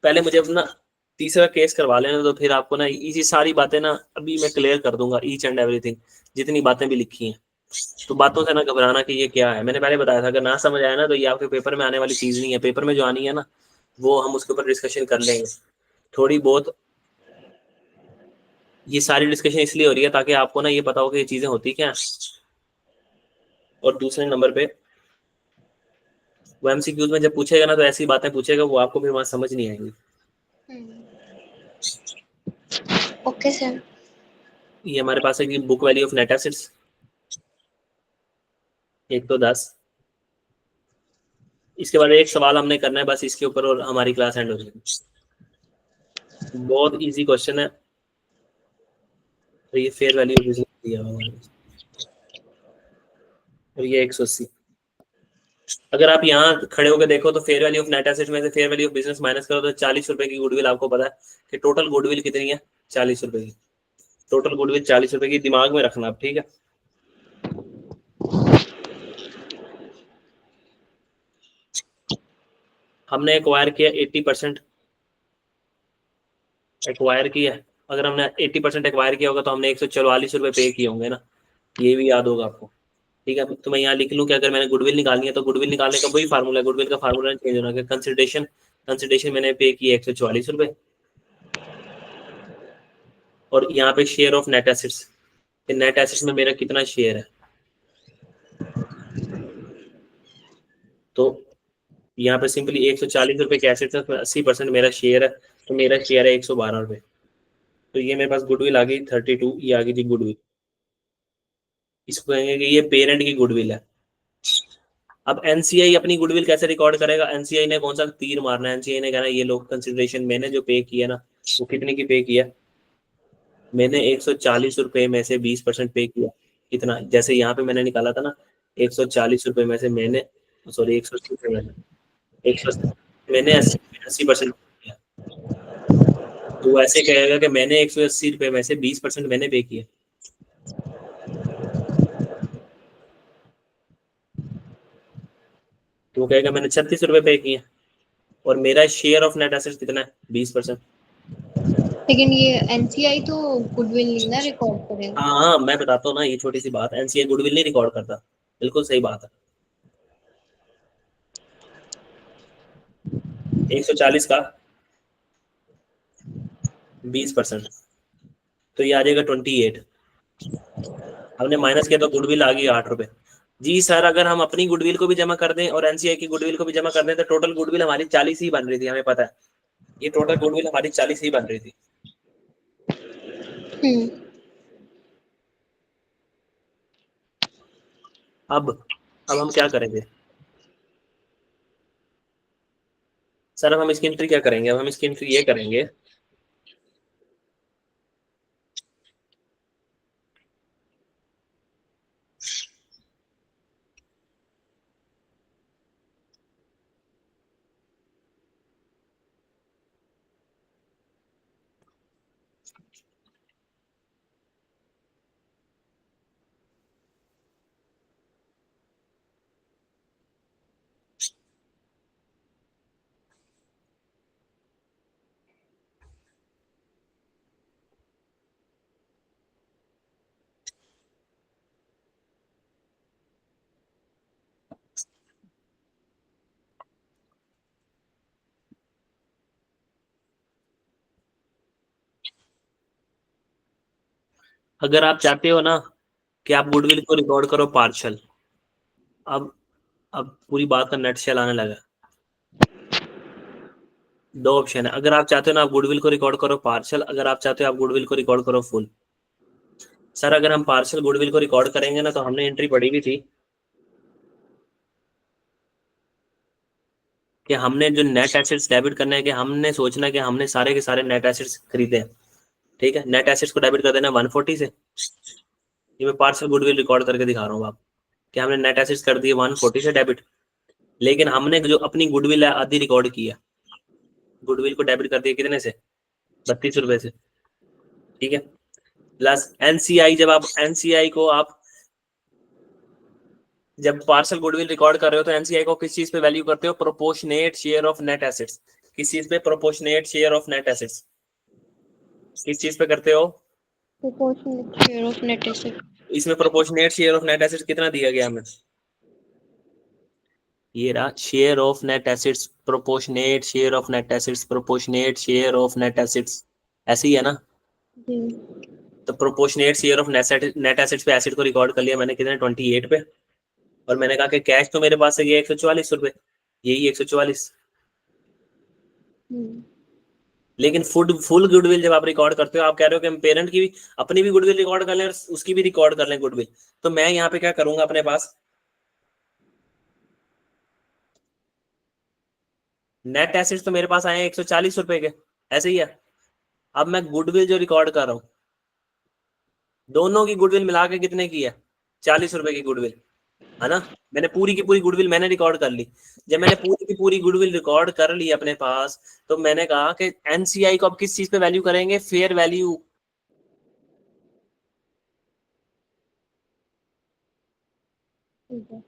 पहले मुझे अपना तीसरा केस करवा लेना, तो फिर आपको ना ये सारी बातें ना अभी मैं क्लियर कर दूंगा, ईच एंड एवरीथिंग, जितनी बातें भी लिखी हैं। तो बातों से ना घबराना कि ये क्या है, मैंने पहले बताया था अगर ना समझ आया ना तो ये आपके पेपर में आने वाली चीज नहीं है, पेपर में जो आनी है ना वो हम उसके ऊपर डिस्कशन कर लेंगे थोड़ी बहुत। ये सारी डिस्कशन इसलिए हो रही है ताकि आपको ना ये पता हो कि ये चीजें होती क्या है। और दूसरे नंबर पे वो एमसीक्यूज में जब पूछेगा ना तो ऐसी बातें पूछेगा वो आपको फिर वहां समझ नहीं आएंगी।
Okay sir.
ये हमारे पास है कि book value of net assets 1 तो 10। इसके बाद एक सवाल हमने करना है बस इसके ऊपर और हमारी क्लास एंड हो जाएगी। बहुत इजी क्वेश्चन है। तो ये फेयर वैल्यू बिजनेस दिया हुआ है और ये 180। अगर आप यहाँ खड़े होकर देखो तो fair value of net asset में से fair value of business minus करो तो 40 रुपए की गुडविल, आपको पता है कि टोटल गुडविल कितनी है 40 रुपए की, टोटल गुडविल 40 रुपए की, दिमाग में रखना आप, ठीक है। हमने एक्वायर किया 80% एक्वायर किया, अगर हमने 80% एक्वायर किया होगा तो हमने 144 रुपए पे किए होंगे ना, ये भी याद होगा आपको, ठीक है। तो मैं यहाँ लिख लूँ कि अगर मैंने गुडविल निकालनी है तो गुडविल निकालने का वही फार्मूला है, गुडविल का फार्मूला चेंज होना है, कंसिडरेशन मैंने पे की 144 रुपए, और यहाँ पे share of net assets, net assets में मेरा कितना शेयर है, तो यहाँ पे सिंपली 140 रुपए के एसेट्स है, 80% मेरा शेयर है, तो मेरा शेयर है 112 रुपए। तो ये मेरे पास गुडविल आ गई 32, ये आ गई थी गुडविल, इसको कहेंगे कि ये पेरेंट की गुडविल है। अब एनसीआई अपनी गुडविल कैसे रिकॉर्ड करेगा, एनसीआई ने कौन सा तीर मारना है, एनसीआई ने कहना ये लोग कंसिडरेशन मैंने जो पे किया ना वो कितने की पे किया, मैंने 140 रुपए में से 20% पे किया, कितना, जैसे यहाँ पे मैंने निकाला था ना 140 रुपए में से मैंने सॉरी 180 पे मैंने 180 मैंने 80% किया, तो वो ऐसे कहेगा कि मैंने 180 रुपए में से 20% मैंने पे किया। तो वो कहेगा मैंने 36 रुपए पे किए और मेरा शेयर ऑफ नेट एसेट्स कितना है 20%।
लेकिन ये एनसीआई तो गुडविल नहीं ना रिकॉर्ड करेगा।
हाँ मैं बताता हूँ ना, ये छोटी सी बात, एनसीए गुडविल नहीं रिकॉर्ड करता, बिल्कुल सही बात है। 140 का 20%, तो ये आ जाएगा 28। हमने माइनस किया तो गुडविल आ गई 8 रुपए। जी सर, अगर हम अपनी गुडविल को भी जमा कर दें और एनसीआई की गुडविल को भी जमा कर दें तो टोटल गुडविल हमारी 40 ही बन रही थी, हमें पता है ये टोटल गुडविल हमारी 40 ही बन रही थी। अब हम क्या करेंगे सर? अब हम इसकी एंट्री क्या करेंगे? अब हम इसकी एंट्री ये करेंगे, अगर आप चाहते हो ना कि आप गुडविल को रिकॉर्ड करो पार्शल, अब अब पूरी बात का नेट शेल आने लगा। दो ऑप्शन है, अगर आप चाहते हो ना आप गुडविल को रिकॉर्ड करो पार्शल, अगर आप चाहते हो आप गुडविल को रिकॉर्ड करो फुल। सर अगर हम पार्शल गुडविल को रिकॉर्ड करेंगे ना तो हमने एंट्री पढ़ी हुई थी कि हमने जो नेट एसेट्स डेबिट करने है, कि हमने सोचना है कि हमने सारे के सारे नेट एसेट्स खरीदे हैं। ठीक है, नेट एसेट्स को डेबिट कर देना 140 से। ये मैं पार्शल गुडविल रिकॉर्ड करके दिखा रहा हूँ आप, कि हमने नेट एसेट्स कर दिए 140 से डेबिट, लेकिन हमने जो अपनी गुडविल है आधी रिकॉर्ड की है। गुडविल को डेबिट कर दिया कितने से? 32 रुपए से। ठीक है, प्लस एनसीआई, जब आप एनसीआई को आप जब पार्सल गुडविल रिकॉर्ड कर रहे हो तो एनसीआई को किस चीज पे वैल्यू करते हो? Proportionate share of net assets. किस चीज पे? Proportionate share of net assets. किस चीज पे करते हो?
Proportionate share of net asset.
इसमें proportionate share of net assets कितना दिया गया हमें? ये रहा share of net assets, proportionate share of net assets, proportionate share of net assets, ऐसे ही है ना?
जी।
तो proportionate share of net assets पे एसेट को रिकॉर्ड कर लिया मैंने कितने? 28 पे। और मैंने कहा कि कैश तो मेरे पास है ये 144 रुपए, यही 144। लेकिन फुल गुडविल जब आप रिकॉर्ड करते हो, आप कह रहे हो कि हम पेरेंट की भी अपनी भी गुडविल रिकॉर्ड कर लें और उसकी भी रिकॉर्ड कर लें गुडविल, तो मैं यहाँ पे क्या करूंगा अपने पास? नेट एसेट्स तो मेरे पास आए 140 रुपए के, ऐसे ही है। अब मैं गुडविल जो रिकॉर्ड कर रहा हूँ, दोनों की गुडविल मिला के कितने की है? 40 रुपए की गुडविल, है ना? मैंने पूरी की पूरी गुडविल मैंने रिकॉर्ड कर ली। जब मैंने पूरी की पूरी गुडविल रिकॉर्ड कर ली अपने पास, तो मैंने कहा कि एनसीआई को अब किस चीज पे वैल्यू करेंगे? Fair value.
ठीक है।